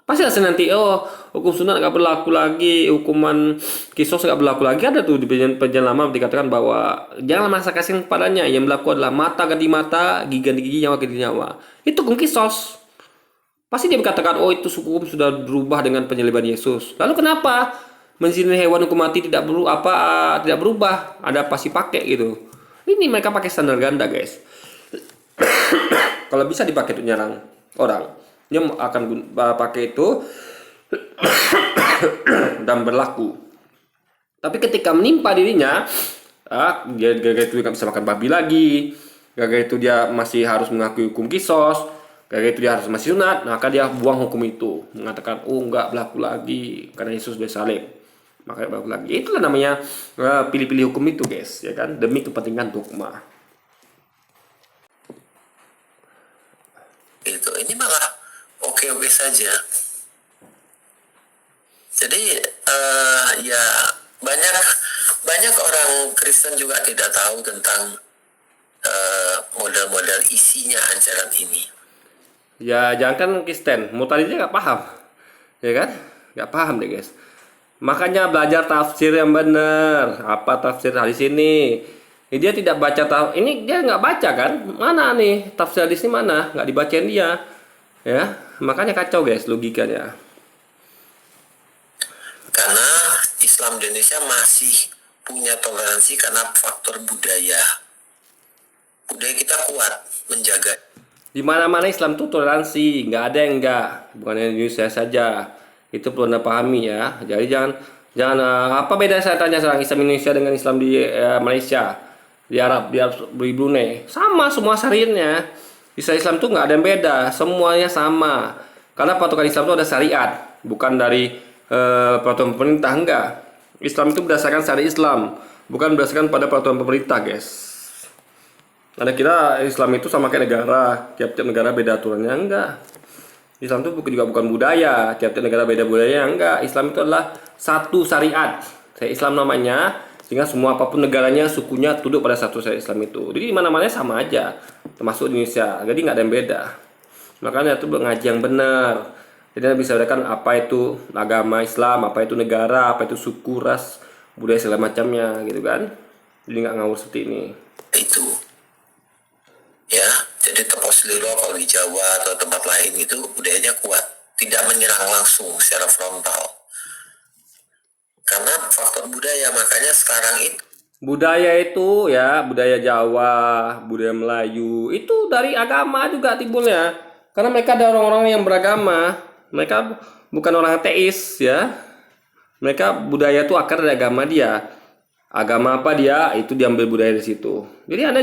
Pasti ada nanti, oh hukum sunat nggak berlaku lagi, hukuman kisos nggak berlaku lagi. Ada tuh di perjanjian lama dikatakan bahwa jangan masa kasih kepadanya, yang berlaku adalah mata ganti mata, gigi ganti gigi, nyawa ganti nyawa. Itu hukum kisos. Pasti dia berkatakan, oh itu hukum sudah berubah dengan penyaliban Yesus. Lalu kenapa menzinai hewan hukum mati tidak berubah? Ada pasti pakai gitu. Ini mereka pakai standar ganda, guys. Kalau bisa dipakai untuk nyerang orang, dia akan pakai itu dan berlaku. Tapi ketika menimpa dirinya, dia gara-gara itu nggak bisa makan babi lagi, gara-gara itu dia masih harus mengakui hukum kisos, gara-gara itu dia harus masih sunat, maka dia buang hukum itu, mengatakan, oh nggak berlaku lagi karena Yesus sudah salib, makanya berlaku lagi. Itulah namanya pilih-pilih hukum itu, guys, ya kan, demi kepentingan dogma. Itu ini malah oke-oke saja. Jadi ya banyak orang Kristen juga tidak tahu tentang model-model isinya ajaran ini. Ya jangan Kristen, Mutaridnya nggak paham, ya kan, nggak paham deh, guys. Makanya belajar tafsir yang benar. Apa tafsir hadis ini? Dia tidak baca ini, dia nggak baca kan? Mana nih tafsir hadis ini, mana? Nggak dibacain dia, ya. Makanya kacau, guys, logikanya. Karena Islam Indonesia masih punya toleransi karena faktor budaya. Budaya kita kuat menjaga. Di mana-mana Islam tuh toleransi, nggak ada yang enggak. Bukan di Indonesia saja. Itu perlu Anda pahami ya. Jadi jangan apa beda saya tanya sekarang Islam Indonesia dengan Islam di Malaysia, di Arab, di Brunei. Sama semua syariatnya. Islam tuh nggak ada yang beda, semuanya sama. Karena patokan Islam itu ada syariat, bukan dari peraturan pemerintah, enggak. Islam itu berdasarkan syariat Islam, bukan berdasarkan pada peraturan pemerintah, guys. Anda kira Islam itu sama kayak negara, tiap-tiap negara beda aturannya, enggak. Islam itu juga bukan budaya, tiap-tiap negara beda budayanya, enggak. Islam itu adalah satu syariat, syariat Islam namanya, sehingga semua apapun negaranya, sukunya tunduk pada satu syariat Islam itu. Jadi di mana-mana sama aja, termasuk Indonesia. Jadi nggak ada yang beda. Makanya itu ngaji yang benar. Jadi Anda bisa bedakan apa itu agama Islam, apa itu negara, apa itu suku, ras, budaya segala macamnya, gitu kan. Jadi nggak ngawur seperti ini. Itu ya, jadi tepos lilo kalau di Jawa atau tempat lain itu budayanya kuat, tidak menyerang langsung secara frontal karena faktor budaya. Makanya sekarang itu Budaya itu ya, budaya Jawa, budaya Melayu, itu dari agama juga timbulnya. Karena mereka ada orang-orang yang beragama, mereka bukan orang ateis ya. Mereka budaya itu akar dari agama dia. Agama apa dia, itu diambil budaya dari situ. Jadi Anda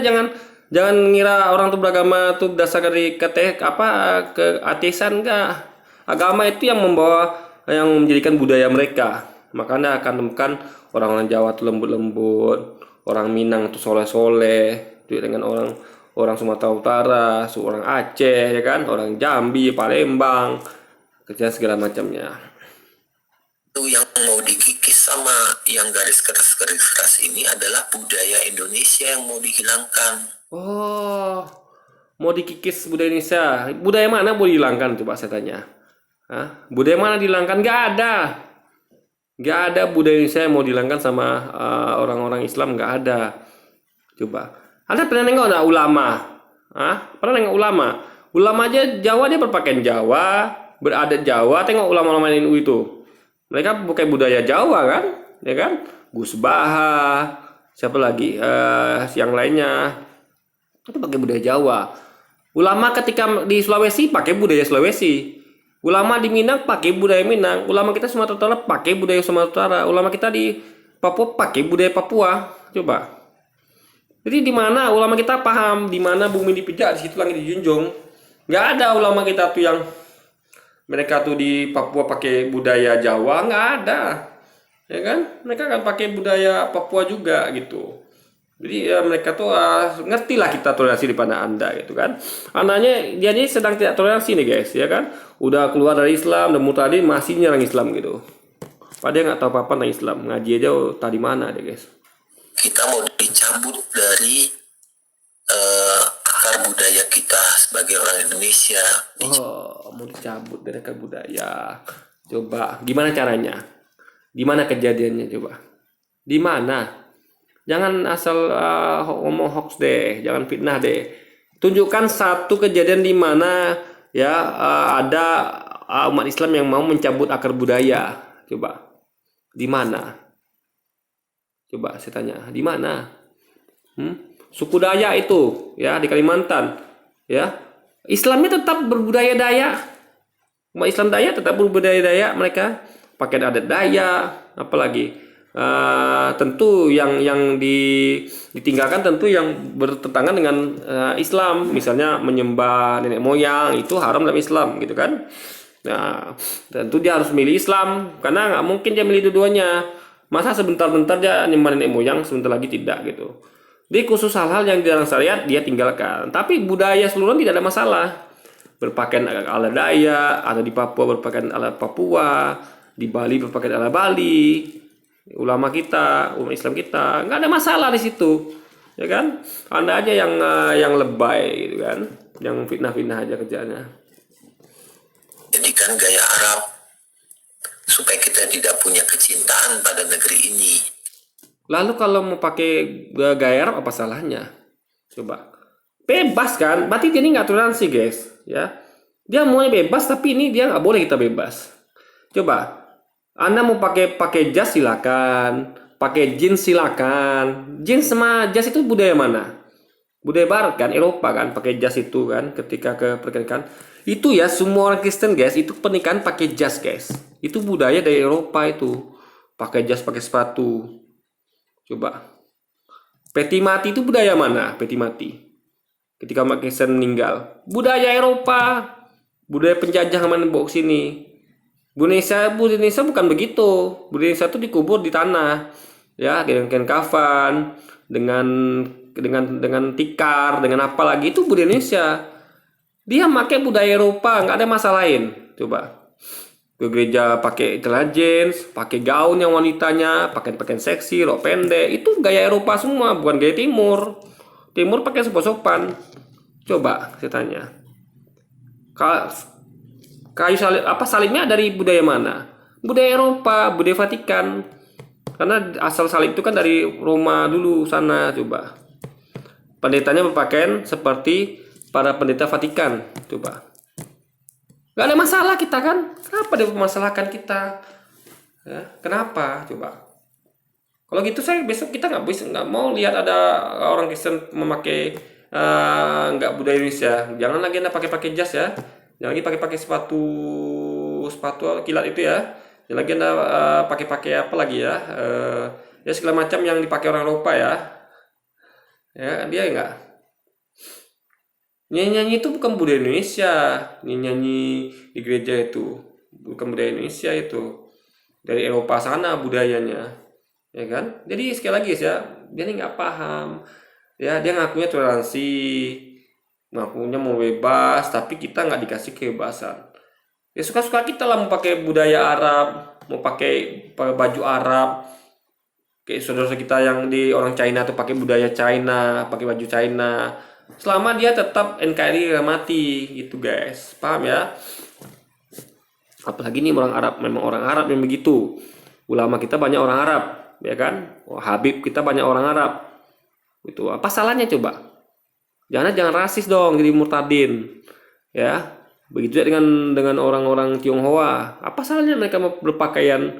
jangan ngira orang tuh beragama tuh berdasarkan dari keateisan, enggak. Agama itu yang menjadikan budaya mereka. Makanya akan temukan orang-orang Jawa tuh lembut-lembut, orang Minang tuh soleh-soleh, dengan orang Sumatera Utara, orang Aceh ya kan, orang Jambi, Palembang, kerja segala macamnya. itu yang mau dikikis sama yang garis keras ini adalah budaya Indonesia yang mau dihilangkan. Oh, mau dikikis budaya Indonesia. Budaya mana mau dihilangkan coba saya tanya. Hah? Budaya mana dihilangkan? Gak ada. Gak ada budaya Indonesia yang mau dihilangkan sama orang-orang Islam. Gak ada. Coba. Anda pernah nengok nggak ulama? Hah? Pernah nengok ulama? Ulama aja Jawa, dia berpakaian Jawa, beradat Jawa. Tengok ulama-ulama NU itu. Mereka pakai budaya Jawa kan? Ya kan? Gus Baha, siapa lagi? Yang lainnya. Itu pakai budaya Jawa. Ulama ketika di Sulawesi pakai budaya Sulawesi. Ulama di Minang pakai budaya Minang. Ulama kita Sumatera Utara pakai budaya Sumatera Utara. Ulama kita di Papua pakai budaya Papua. Coba. Jadi di mana ulama kita paham di mana bumi dipijak, di situ langit dijunjung. Nggak ada ulama kita tuh yang mereka tuh di Papua pakai budaya Jawa, nggak ada. Ya kan? Mereka kan pakai budaya Papua juga gitu. Jadi ya mereka tuh ngerti lah kita toleransi daripada Anda gitu kan. Andanya dia ini sedang tidak toleransi nih guys ya kan. Udah keluar dari Islam dan murtadin masih nyerang Islam gitu. Padahal nggak tahu apa-apa tentang Islam. Ngaji aja tadi mana deh guys. Kita mau dicabut dari akar budaya kita sebagai orang Indonesia. Oh, mau dicabut dari akar budaya. Coba gimana caranya? Di mana kejadiannya coba? Di mana? Jangan asal ngomong hoax deh, jangan fitnah deh. Tunjukkan satu kejadian di mana ya ada umat Islam yang mau mencabut akar budaya. Coba. Di mana? Coba saya tanya, di mana? Suku Dayak itu ya di Kalimantan, ya. Islamnya tetap berbudaya Dayak. Umat Islam Dayak tetap berbudaya Dayak mereka. Pakai adat Dayak, apalagi tentu yang ditinggalkan tentu yang bertentangan dengan Islam, misalnya menyembah nenek moyang itu haram dalam Islam gitu kan. Nah, tentu dia harus milih Islam karena nggak mungkin dia milih dua-duanya. Masa sebentar-bentar dia nyembah nenek moyang, sebentar lagi tidak gitu. Di khusus hal-hal yang dilarang syariat dia tinggalkan. Tapi budaya seluruh tidak ada masalah. Berpakaian ala Dayak, ada di Papua berpakaian ala Papua, di Bali berpakaian ala Bali. Ulama kita, umat Islam kita, nggak ada masalah di situ, ya kan? Anda aja yang lebay gitu kan, yang fitnah-fitnah aja kerjanya. Jadikan gaya Arab supaya kita tidak punya kecintaan pada negeri ini. Lalu kalau mau pakai gaya Arab apa salahnya? Coba, bebas kan? Berarti dia ini nggak toleransi guys, ya? Dia maunya bebas tapi ini dia nggak boleh kita bebas. Coba. Anda mau pakai jas silakan, pakai jeans silakan. Jeans sama jas itu budaya mana? Budaya Barat kan, Eropa kan, pakai jas itu kan ketika ke pernikahan. Itu ya semua orang Kristen guys, itu pernikahan pakai jas guys. Itu budaya dari Eropa itu. Pakai jas, pakai sepatu. Coba. Peti mati itu budaya mana? Peti mati. Ketika umat Kristen meninggal, budaya Eropa. Budaya penjajah yang bawa ke sini. Budaya Indonesia bukan begitu. Budaya Indonesia itu dikubur di tanah, ya, dengan kain kafan, dengan tikar, dengan apa lagi itu budaya Indonesia. Dia pakai budaya Eropa, nggak ada masalah lain. Coba ke gereja pakai celana jeans, pakai gaun yang wanitanya, pakai pakaian seksi, rok pendek, itu gaya Eropa semua, bukan gaya Timur. Timur pakai sopan-sopan. Coba saya tanya. Kayu salib salibnya dari budaya mana? Budaya Eropa, budaya Vatikan. Karena asal salib itu kan dari Roma dulu sana. Coba. Pendetanya berpakaian seperti para pendeta Vatikan. Coba. Gak ada masalah kita kan? Kenapa dia memasalahkan kita? Ya, kenapa? Coba. Kalau gitu saya besok kita nggak mau lihat ada orang Kristen memakai nggak budaya Indonesia. Jangan lagi Anda pakai jas ya. Jangan lagi pakai sepatu kilat itu ya. Jangan lagi Anda pakai apa lagi ya? Ya segala macam yang dipakai orang Eropa ya. Ya dia enggak. Nyanyi itu bukan budaya Indonesia. Nyanyi di gereja itu bukan budaya Indonesia itu. Dari Eropa sana budayanya. Ya kan? Jadi sekali lagi ya, dia ini nggak paham. Ya dia ngakunya toleransi. Ngakunya mau bebas, tapi kita nggak dikasih kebebasan. Ya suka-suka kita lah mau pakai budaya Arab, mau pakai baju Arab. Kayak saudara kita yang di orang China tuh pakai budaya China, pakai baju China. Selama dia tetap NKRI mati gitu guys, paham ya? Apalagi nih orang Arab, memang orang Arab yang begitu. Ulama kita banyak orang Arab, ya kan? Habib kita banyak orang Arab. Itu apa salahnya coba? Jangan rasis dong jadi murtadin, ya. Begitu juga dengan orang-orang Tionghoa. Apa salahnya mereka berpakaian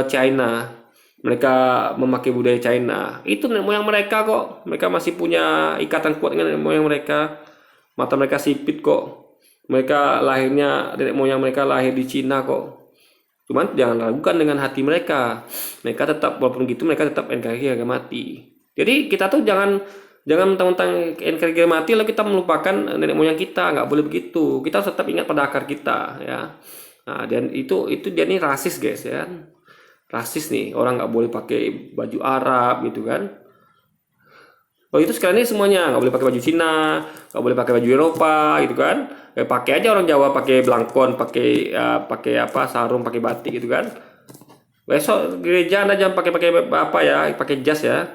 China? Mereka memakai budaya China. Itu nenek moyang mereka kok. Mereka masih punya ikatan kuat dengan nenek moyang mereka. Mata mereka sipit kok. Mereka nenek moyang mereka lahir di Cina kok. Cuman jangan ragukan dengan hati mereka. Mereka tetap, walaupun gitu mereka tetap NKRI harga mati. Jadi kita tuh jangan mentang-mentang NKRI mati lalu kita melupakan nenek moyang kita. Nggak boleh begitu. Kita harus tetap ingat pada akar kita, ya. Nah, dan itu dia nih rasis guys ya. Rasis nih, orang nggak boleh pakai baju Arab gitu kan. Oh itu sekarang ini semuanya nggak boleh pakai baju Cina, nggak boleh pakai baju Eropa gitu kan. Pakai aja orang Jawa pakai belangkon, pakai apa sarung, pakai batik gitu kan. Besok gereja Anda jangan pakai apa ya, pakai jas ya.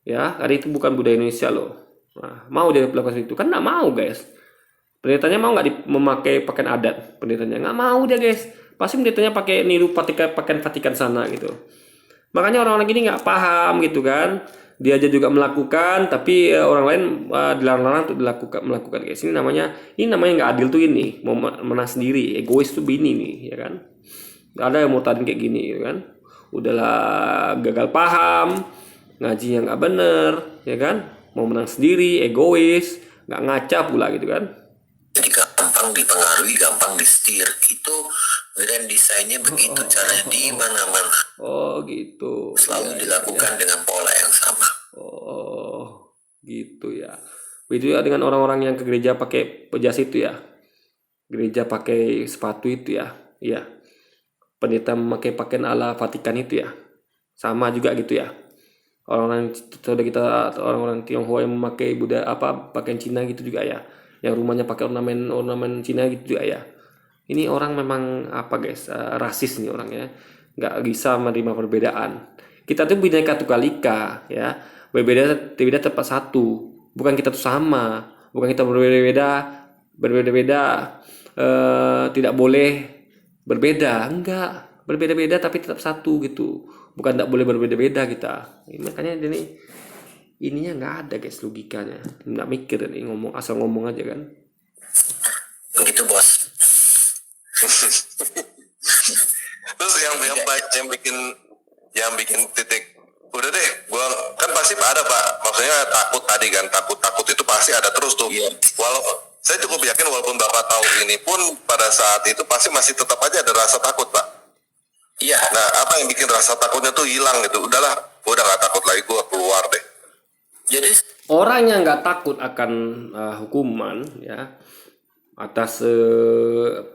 Ya, karena itu bukan budaya Indonesia loh. Nah, mau dia melakukan itu kan nggak mau guys. Pendetanya mau nggak memakai pakaian adat? Pendetanya nggak mau dia guys. Pasti pendetanya pakai niru pakaian Vatikan sana gitu. Makanya orang-orang gini nggak paham gitu kan. Dia aja juga melakukan, tapi orang lain dilarang-larang untuk melakukan guys. Ini namanya nggak adil tuh ini. Mau menang sendiri, egois tuh bini nih, ya kan? Gak ada yang mau tadin kayak gini, ya kan? Udahlah gagal paham, ngajinya nggak bener, ya kan? Mau menang sendiri, egois, nggak ngaca pula gitu kan? Jadi gampang dipengaruhi, gampang disetir. Itu grand desainnya begitu caranya di mana-mana. Oh gitu. Selalu Ya, dilakukan dengan pola yang sama. Oh gitu ya. Begitu ya dengan orang-orang yang ke gereja pakai jas itu ya. Gereja pakai sepatu itu ya. Iya. Pendeta memakai pakaian ala Vatikan itu ya. Sama juga gitu ya. Orang-orang saudara kita, orang-orang Tionghoa yang memakai budaya apa pakaian Cina gitu juga ya. Yang rumahnya pakai ornamen Cina gitu juga ya. Ini orang memang apa guys, rasis nih orangnya, nggak bisa menerima perbedaan. Kita tuh bineka tunggal ika ya, berbeda tempat satu. Bukan kita tuh sama, bukan kita berbeda-beda tidak boleh berbeda, enggak berbeda-beda tapi tetap satu gitu. Bukan tidak boleh berbeda-beda kita. Makanya ini ininya nggak ada guys logikanya, nggak mikir nih ngomong asal ngomong aja kan. Begitu bos. Terus yang bikin titik udah deh, gua kan pasti ada Pak, maksudnya takut tadi kan, takut itu pasti ada terus tuh. Iya. Walau saya cukup yakin walaupun Bapak tahu ini pun pada saat itu pasti masih tetap aja ada rasa takut Pak. Iya. Nah apa yang bikin rasa takutnya tuh hilang gitu? Udahlah, gua udah nggak takut lagi, gua keluar deh. Jadi Orang yang nggak takut akan hukuman ya atas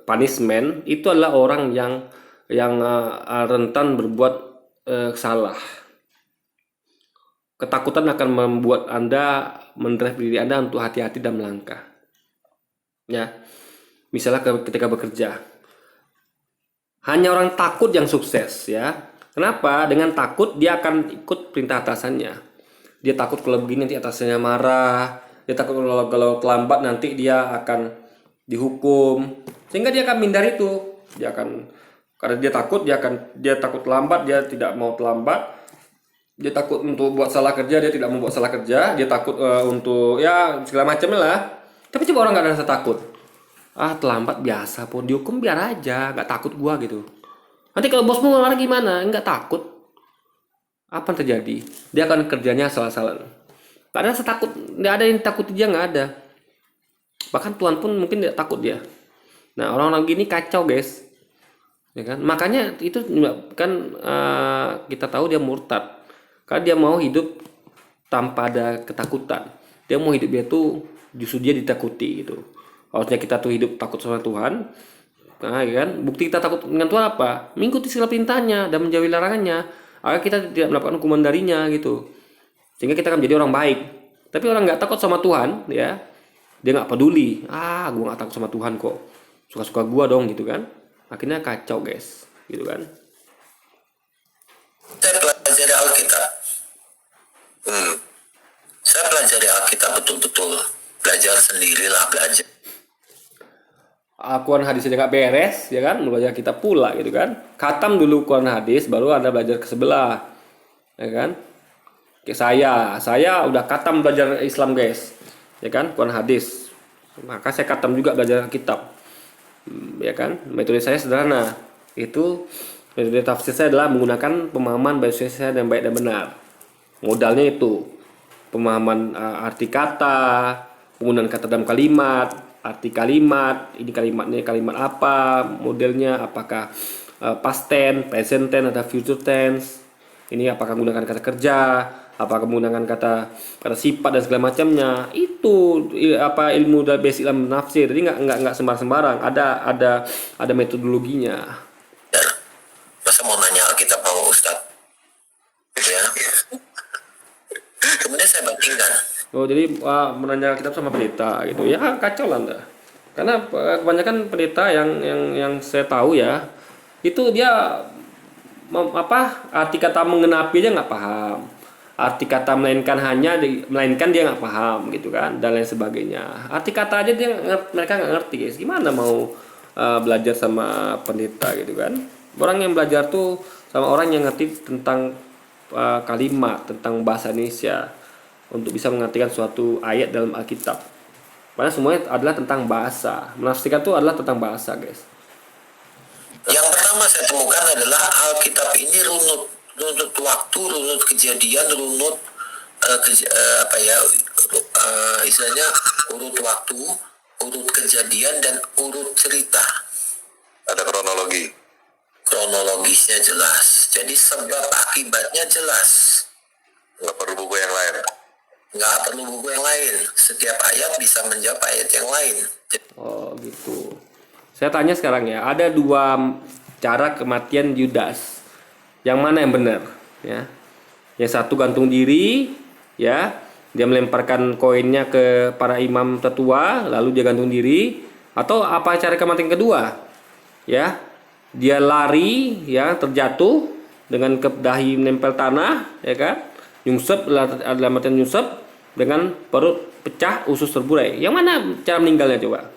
punishment itu adalah orang yang rentan berbuat salah. Ketakutan akan membuat Anda mendrive diri Anda untuk hati-hati dan melangkah. Ya, misalnya ketika bekerja, hanya orang takut yang sukses ya. Kenapa? Dengan takut dia akan ikut perintah atasannya. Dia takut kalau begini nanti atasannya marah. Dia takut kalau terlambat nanti dia akan dihukum. Sehingga dia akan menghindari itu. Karena dia takut terlambat, dia tidak mau terlambat. Dia takut untuk buat salah kerja, dia tidak mau buat salah kerja. Dia takut untuk ya segala macamnya lah. Tapi coba orang nggak ada rasa takut. Terlambat biasa pun dihukum biar aja, nggak takut gua gitu. Nanti kalau bosmu marah gimana? Nggak takut. Apa yang terjadi? Dia akan kerjanya salah-salah. Nggak ada rasa takut, nggak ada yang takut dia, nggak ada. Bahkan Tuhan pun mungkin tidak takut dia. Nah orang-orang gini kacau guys, ya kan? Makanya itu kan kita tahu dia murtad, karena dia mau hidup tanpa ada ketakutan. Dia mau hidup dia tuh justru dia ditakuti gitu. Harusnya kita tuh hidup takut sama Tuhan. Nah, ya kan? Bukti kita takut dengan Tuhan apa? Mengikuti segala perintahnya dan menjauhi larangannya, agar kita tidak melakukan hukuman darinya gitu. Sehingga kita akan menjadi orang baik. Tapi orang nggak takut sama Tuhan, ya, dia nggak peduli. Gue nggak takut sama Tuhan kok. Suka-suka gua dong gitu kan. Akhirnya kacau guys, gitu kan. saya pelajari Alkitab. Saya pelajari Alkitab betul-betul. Belajar sendirilah belajar. Quran hadis aja nggak beres, ya kan? Belajar kita pula gitu kan. Khatam dulu Quran hadis, baru Anda belajar ke sebelah, ya kan? Kayak saya udah khatam belajar Islam guys, ya kan? Quran hadis, maka saya khatam juga belajar kitab, ya kan? Metode saya sederhana, itu metode tafsir saya adalah menggunakan pemahaman bahasa saya dan baik dan benar. Modalnya itu pemahaman arti kata, penggunaan kata dalam kalimat, arti kalimat, ini kalimatnya kalimat apa, modelnya apakah past tense, present tense atau future tense. Ini apakah menggunakan kata kerja, apakah menggunakan kata sifat dan segala macamnya. Itu ilmu dari basic dalam nafsir. Jadi nggak sembarang. Ada metodologinya. Masa mau nanya Alkitab sama Ustadz? Ya. Kemudian saya bandingkan. Oh jadi menanya Alkitab sama pendeta gitu ya, kacau lah Anda. Karena kebanyakan pendeta yang saya tahu ya, itu dia arti kata mengenapi aja nggak paham, arti kata melainkan dia nggak paham gitu kan, dan lain sebagainya. Arti kata aja mereka nggak ngerti guys, gimana mau belajar sama pendeta gitu kan. Orang yang belajar tuh sama orang yang ngerti tentang kalimat, tentang bahasa Indonesia, untuk bisa mengartikan suatu ayat dalam Alkitab. Karena semuanya adalah tentang bahasa, menafsirkan itu adalah tentang bahasa guys. Yang pertama saya temukan adalah Alkitab ini runut waktu, runut kejadian, runut istilahnya urut waktu, urut kejadian, dan urut cerita. Ada Kronologisnya jelas. Jadi sebab akibatnya jelas. nggak perlu buku yang lain. Nggak perlu buku yang lain. Setiap ayat bisa menjawab ayat yang lain. Oh gitu. Saya tanya sekarang ya, ada dua cara kematian Yudas. Yang mana yang benar? Ya. Yang satu gantung diri, ya, dia melemparkan koinnya ke para imam tetua, lalu dia gantung diri. Atau apa cara kematian kedua? Ya, dia lari, ya, terjatuh dengan dahi menempel tanah, ya kan? Nyungsep, dalam artian nyungsep, dengan perut pecah, usus terburai. Yang mana cara meninggalnya coba?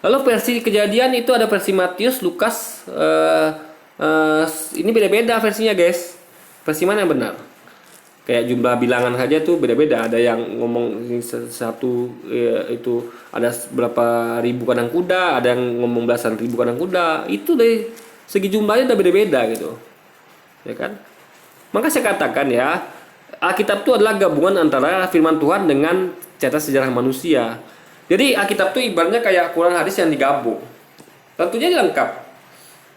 Lalu versi kejadian itu ada versi Matius, Lukas, ini beda-beda versinya guys. Versi mana yang benar? Kayak jumlah bilangan saja tuh beda-beda. Ada yang ngomong satu itu ada berapa ribu kandang kuda, ada yang ngomong belasan ribu kandang kuda. Itu dari segi jumlahnya udah beda-beda gitu, ya kan? Maka saya katakan ya, Alkitab itu adalah gabungan antara firman Tuhan dengan cerita sejarah manusia. Jadi Alkitab itu ibaratnya kayak Quran hadis yang digabung. Tentunya lengkap.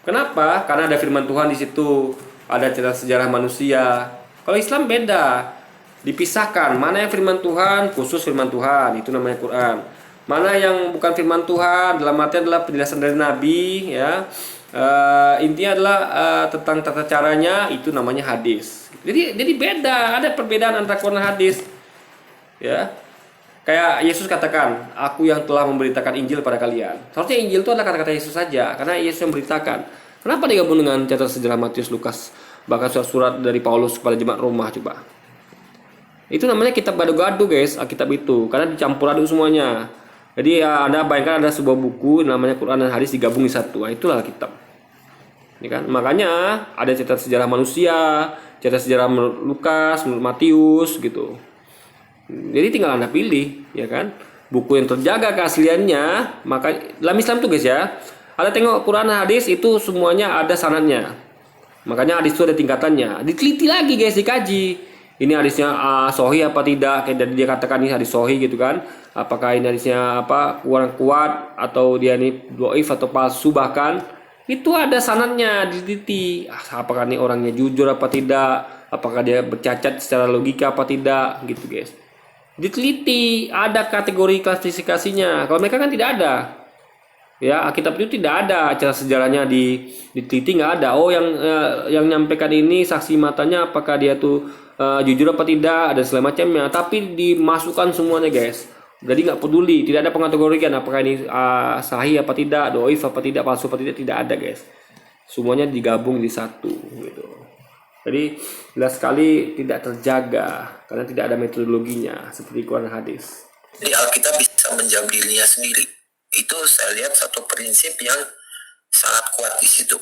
Kenapa? Karena ada firman Tuhan di situ, ada cerita sejarah manusia. Kalau Islam beda, dipisahkan. Mana yang firman Tuhan, khusus firman Tuhan, itu namanya Quran. Mana yang bukan firman Tuhan, dalam artian adalah penjelasan dari Nabi, ya. Intinya adalah tentang tata caranya, itu namanya hadis. Jadi beda, ada perbedaan antara Quran dan hadis, ya. Kayak Yesus katakan, aku yang telah memberitakan Injil pada kalian. Seharusnya Injil itu adalah kata-kata Yesus saja, karena Yesus yang memberitakan. Kenapa digabung dengan catatan sejarah Matius, Lukas, bahkan surat-surat dari Paulus kepada jemaat Roma coba? Itu namanya kitab gado-gado guys, Alkitab itu, karena dicampur aduk semuanya. Jadi bayangkan ada sebuah buku namanya Quran dan hadis digabung di satu. Nah, itulah Alkitab. Ini kan, makanya ada catatan sejarah manusia, catatan sejarah menurut Lukas, menurut Matius gitu. Jadi tinggal Anda pilih, ya kan? Buku yang terjaga keasliannya. Maka dalam Islam tuh guys ya, Anda tengok Quran hadis itu semuanya ada sanadnya. Makanya hadis itu ada tingkatannya. Diteliti lagi guys, dikaji. Ini hadisnya sahih apa tidak? Kayak dia katakan ini hadis sahih gitu kan? Apakah ini hadisnya kurang kuat atau dia ini dhaif atau palsu bahkan? Itu ada sanadnya, diteliti. Apakah ini orangnya jujur apa tidak? Apakah dia bercacat secara logika apa tidak? Gitu guys. Diteliti, ada kategori klasifikasinya. Kalau mereka kan tidak ada. Ya, Alkitab itu tidak ada cara sejarahnya diteliti, nggak ada. Oh, yang nyampaikan ini saksi matanya apakah dia tuh jujur apa tidak, ada segala macamnya. Tapi dimasukkan semuanya, guys. Jadi nggak peduli, tidak ada pengategorikan apakah ini sahih apa tidak, doif apa tidak, palsu apa tidak ada, guys. Semuanya digabung di satu, gitu. Jadi jelas sekali tidak terjaga karena tidak ada metodologinya seperti Quran hadis. Jadi Alkitab bisa menjawab dirinya sendiri. Itu saya lihat satu prinsip yang sangat kuat di situ.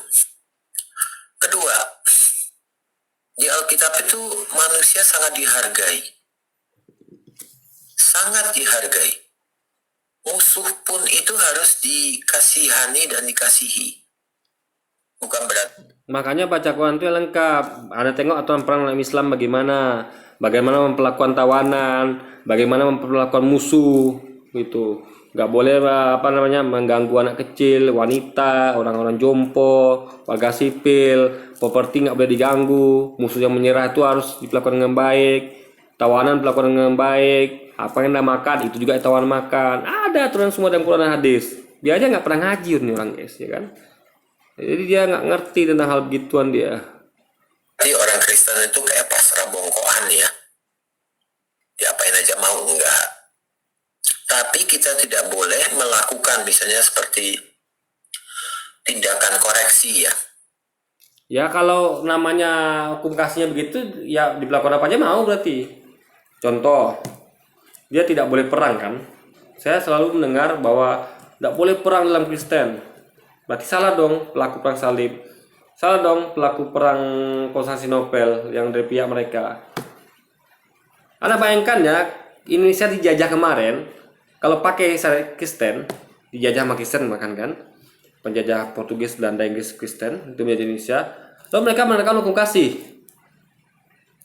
Kedua, di Alkitab itu manusia sangat dihargai. Sangat dihargai. Musuh pun itu harus dikasihani dan dikasihi. Bukan berarti. Makanya baca Quran itu lengkap. Anda tengok aturan perang dalam Islam bagaimana memperlakukan tawanan, bagaimana memperlakukan musuh, gitu. Nggak boleh mengganggu anak kecil, wanita, orang-orang jompo, warga sipil, properti nggak boleh diganggu. Musuh yang menyerah itu harus diperlakukan dengan baik. Tawanan diperlakukan dengan baik. Apa yang Anda makan itu juga tawanan makan. Ada aturan semua dalam Quran dan hadis. Dia aja nggak pernah ngaji nih orang guys, ya kan? Jadi dia nggak ngerti tentang hal begituan dia. Jadi orang Kristen itu kayak pasrah bongkoan ya. diapain aja mau, enggak. Tapi kita tidak boleh melakukan misalnya seperti tindakan koreksi ya. Ya kalau namanya hukum kasihnya begitu, ya diberlakukan apa aja mau berarti. Contoh, dia tidak boleh perang kan? Saya selalu mendengar bahwa tidak boleh perang dalam Kristen. Berarti salah dong pelaku perang salib. Salah dong pelaku perang Konstantinopel yang dari pihak mereka. Anda bayangkan ya, Indonesia dijajah kemarin, kalau pakai syariat Kristen, dijajah sama Kristen makan kan? Penjajah Portugis, Belanda, Inggris, Kristen itu menjadi Indonesia. Lalu mereka menerapkan hukum kasih.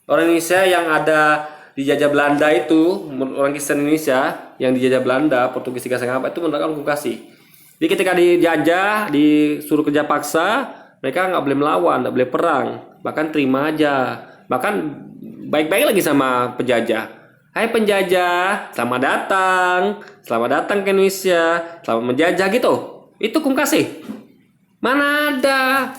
Orang Indonesia yang ada dijajah Belanda itu, orang Kristen Indonesia yang dijajah Belanda, Portugis, tiga apa itu menerapkan hukum kasih. Jadi ketika dijajah, disuruh kerja paksa, mereka nggak boleh melawan, nggak boleh perang, bahkan terima aja, bahkan baik-baik lagi sama penjajah. Hai penjajah, selamat datang ke Indonesia, selamat menjajah gitu. Itu hukum kasih. Mana ada?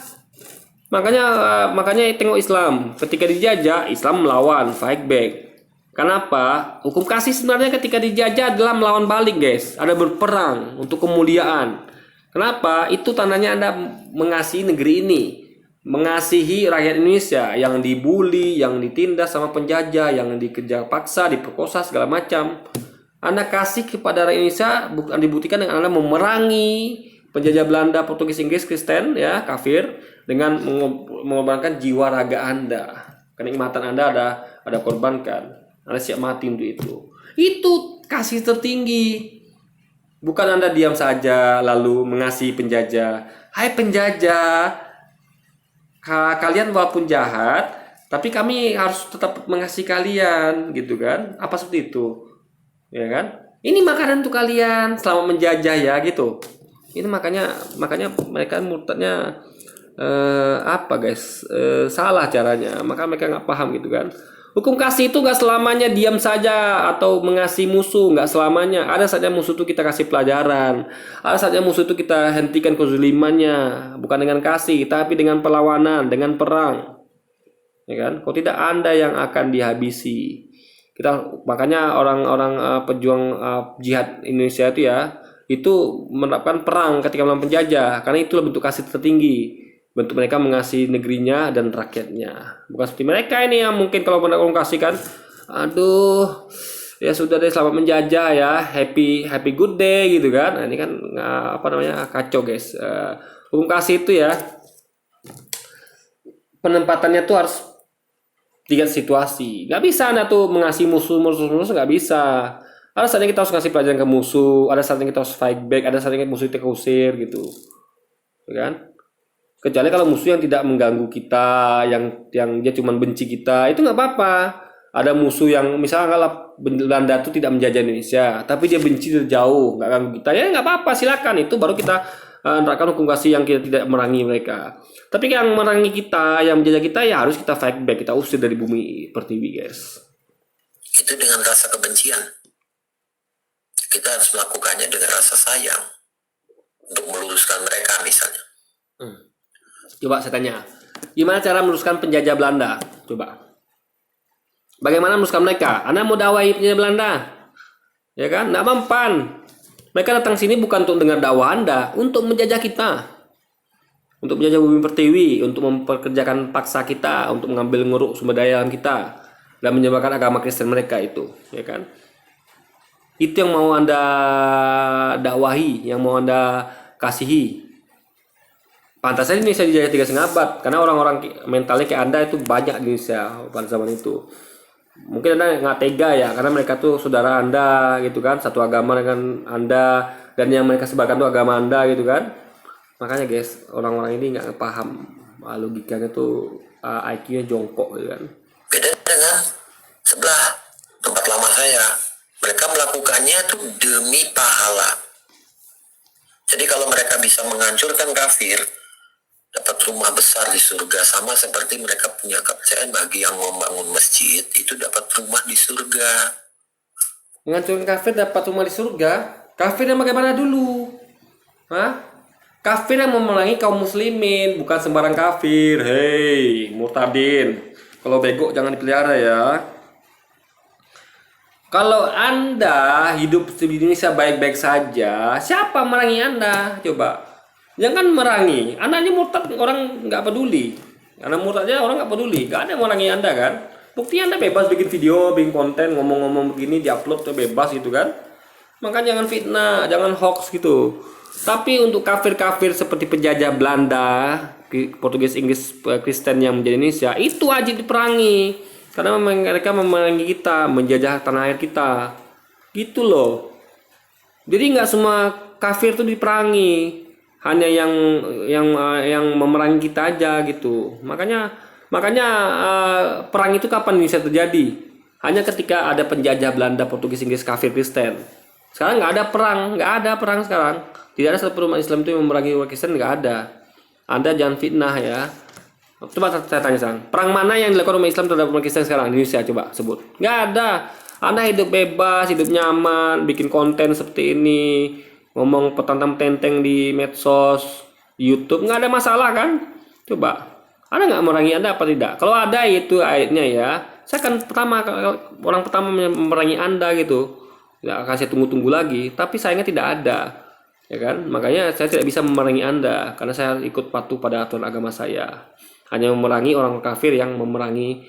Makanya tengok Islam. Ketika dijajah, Islam melawan, fight back. Kenapa? Hukum kasih sebenarnya ketika dijajah adalah melawan balik, guys. Ada berperang untuk kemuliaan. Kenapa? Itu tandanya Anda mengasihi negeri ini, mengasihi rakyat Indonesia yang dibully, yang ditindas sama penjajah, yang dikerja paksa, diperkosa segala macam. Anda kasih kepada rakyat Indonesia bukan dibuktikan dengan Anda memerangi penjajah Belanda, Portugis, Inggris, Kristen, ya kafir, dengan mengorbankan jiwa raga Anda, kenikmatan Anda ada korbankan. Anda siap mati untuk itu. Itu kasih tertinggi. Bukan Anda diam saja lalu mengasihi penjajah. Hai penjajah, kalian walaupun jahat, tapi kami harus tetap mengasihi kalian, gitu kan? Apa seperti itu? Ya kan? Ini makanan untuk kalian selama menjajah ya, gitu. Ini makanya mereka murtadnya apa guys? Salah caranya. Maka mereka nggak paham gitu kan? Hukum kasih itu nggak selamanya diam saja atau mengasihi musuh, nggak selamanya. Ada saatnya musuh itu kita kasih pelajaran, ada saatnya musuh itu kita hentikan kezulimannya, bukan dengan kasih, tapi dengan perlawanan, dengan perang, ya kan? Kalau tidak Anda yang akan dihabisi. Makanya orang-orang pejuang jihad Indonesia itu menerapkan perang ketika melawan penjajah, karena itu bentuk kasih tertinggi. Bentuk mereka mengasihi negerinya dan rakyatnya. Bukan seperti mereka ini yang mungkin kalau pernah kasih kan, aduh, ya sudah deh selamat menjajah ya, happy good day gitu kan. Nah, ini kan kacau guys. Hukum kasih itu ya penempatannya tuh harus tiga situasi. Gak bisa Anda tuh mengasihi musuh nggak bisa. Ada saatnya kita harus ngasih pelajaran ke musuh, ada saatnya kita harus fight back, ada saatnya musuh kita usir gitu, ya kan? Kecuali kalau musuh yang tidak mengganggu kita, yang dia cuma benci kita, itu nggak apa-apa. Ada musuh yang misalnya kalau Belanda itu tidak menjajah Indonesia, tapi dia benci dari jauh, nggak ganggu kita, ya nggak apa-apa, silakan. Itu baru kita menerapkan hukum kasih yang kita tidak merangi mereka. Tapi yang merangi kita, yang menjajah kita, ya harus kita fight back, kita usir dari bumi pertiwi, guys. Itu dengan rasa kebencian. Kita harus melakukannya dengan rasa sayang untuk meluruskan mereka misalnya. Coba saya tanya, gimana cara meluruskan penjajah Belanda? Coba. Bagaimana meluruskan mereka? Anda mau dakwahi penjajah Belanda? Ya kan? Nggak mempan. Mereka datang sini bukan untuk dengar dakwah Anda, untuk menjajah kita. Untuk menjajah bumi pertiwi, untuk memperkerjakan paksa kita, untuk mengambil nguruk sumber daya alam kita, dan menyebarkan agama Kristen mereka itu. Ya kan? Itu yang mau Anda dakwahi, yang mau Anda kasihi. Pantas saja Indonesia dijajah 3,5 abad, karena orang-orang mentalnya kayak Anda itu banyak di Indonesia pada zaman itu. Mungkin Anda nggak tega ya, karena mereka tuh saudara Anda gitu kan, satu agama dengan Anda, dan yang mereka sebarkan tuh agama Anda gitu kan. Makanya guys, orang-orang ini nggak paham logikanya tuh, IQ-nya jongkok gitu kan. Beda dengan sebelah tempat lama saya, mereka melakukannya tuh demi pahala. Jadi kalau mereka bisa menghancurkan kafir, dapat rumah besar di surga, sama seperti mereka punya kepercayaan bagi yang membangun masjid itu dapat rumah di surga. Menghancurkan kafir dapat rumah di surga? Kafir yang bagaimana dulu? Hah? Kafir yang memerangi kaum muslimin, bukan sembarang kafir. Hei, murtadin. Kalau bego jangan dipelihara ya. Kalau Anda hidup di Indonesia baik-baik saja, siapa merangi Anda? Coba. Jangan merangi. Anda aja murtad, orang nggak peduli. Karena murtad aja orang nggak peduli. Nggak ada yang merangi Anda kan? Bukti Anda bebas bikin video, bikin konten, ngomong-ngomong begini, diupload tuh bebas gitu kan? Makanya jangan fitnah, jangan hoax gitu. Tapi untuk kafir-kafir seperti penjajah Belanda, Portugis, Inggris, Kristen yang menjadi Indonesia, itu wajib diperangi. Karena mereka memerangi kita, menjajah tanah air kita. Gitu loh. Jadi nggak semua kafir itu diperangi. Hanya yang memerangi kita aja gitu. Makanya perang itu kapan bisa terjadi? Hanya ketika ada penjajah Belanda, Portugis, Inggris, kafir, Kristen. Sekarang nggak ada perang sekarang. Tidak ada satu umat Islam itu yang memerangi umat Kristen, nggak ada. Anda jangan fitnah ya. Coba saya tanya sekarang, perang mana yang dilakukan umat Islam terhadap umat Kristen sekarang di Indonesia? Coba sebut. Nggak ada. Anda hidup bebas, hidup nyaman, bikin konten seperti ini, ngomong petantang-tenteng di medsos, YouTube, nggak ada masalah kan? Coba. Ada nggak memerangi Anda apa tidak? Kalau ada itu ayatnya ya, saya akan orang pertama memerangi Anda gitu. Nggak akan saya tunggu-tunggu lagi. Tapi sayangnya tidak ada. Ya kan? Makanya saya tidak bisa memerangi Anda karena saya ikut patuh pada aturan agama saya. Hanya memerangi orang kafir yang memerangi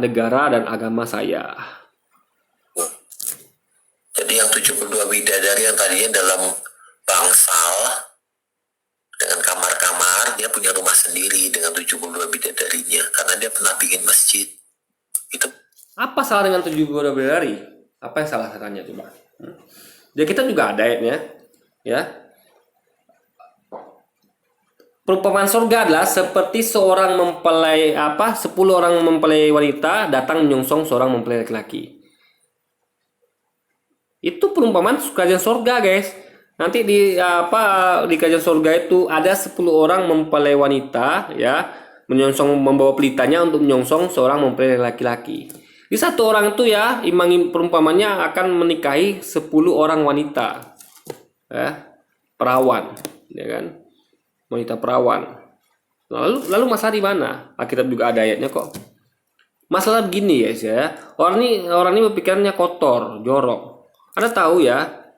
negara dan agama saya. Jadi yang 72 bidadari yang tadinya dalam bangsal dengan kamar-kamar, dia punya rumah sendiri dengan 72 bidadarinya karena dia pernah bikin masjid. Itu Apa salah dengan 72 bidadari? Apa yang salah katanya coba? Jadi kita juga ada ayatnya, ya. Perumpamaan surga adalah seperti seorang mempelai 10 orang mempelai wanita datang menyongsong seorang mempelai laki-laki. Itu perumpamaan kerajaan surga, guys. Nanti di kerajaan surga itu ada 10 orang mempelai wanita ya, membawa pelitanya untuk menyongsong seorang mempelai laki-laki. Di satu orang itu ya, imam perumpamannya akan menikahi 10 orang wanita. Ya, perawan, ya kan? Wanita perawan. Lalu masalah di mana? Alkitab juga ada ayatnya kok. Masalah begini guys ya. Orang ini berpikirannya kotor, jorok. Anda tahu ya,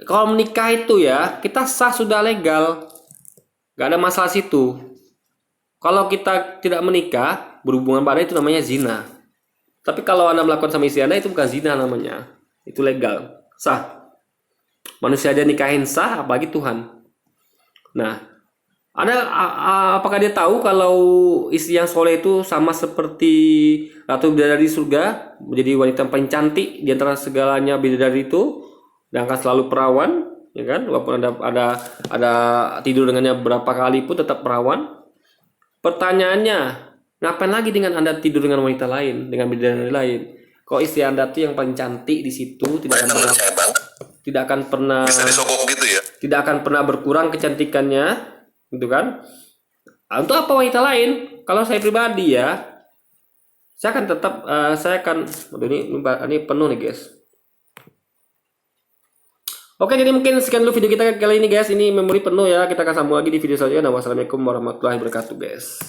kalau menikah itu ya, kita sah sudah legal. Gak ada masalah situ. Kalau kita tidak menikah, berhubungan pada itu namanya zina. Tapi kalau Anda melakukan sama istri Anda, itu bukan zina namanya. Itu legal, sah. Manusia aja nikahin sah, apalagi Tuhan. Nah, apakah dia tahu kalau istri yang soleh itu sama seperti ratu bidadari surga, menjadi wanita yang paling cantik di antara segalanya bidadari itu, dan akan selalu perawan, ya kan? Walaupun ada tidur dengannya berapa kali pun tetap perawan. Pertanyaannya, ngapain lagi dengan Anda tidur dengan wanita lain, dengan bidadari lain? Kok istri Anda tuh yang paling cantik di situ, tidak akan pernah Bisa disogok gitu ya? tidak akan pernah berkurang kecantikannya. Gitu kan? Untuk apa wanita lain? Kalau saya pribadi ya, saya akan tetap ini penuh nih guys. Oke, jadi mungkin sekian dulu video kita kali ini guys. Ini memori penuh ya. Kita akan sambung lagi di video selanjutnya. Wassalamualaikum warahmatullahi wabarakatuh guys.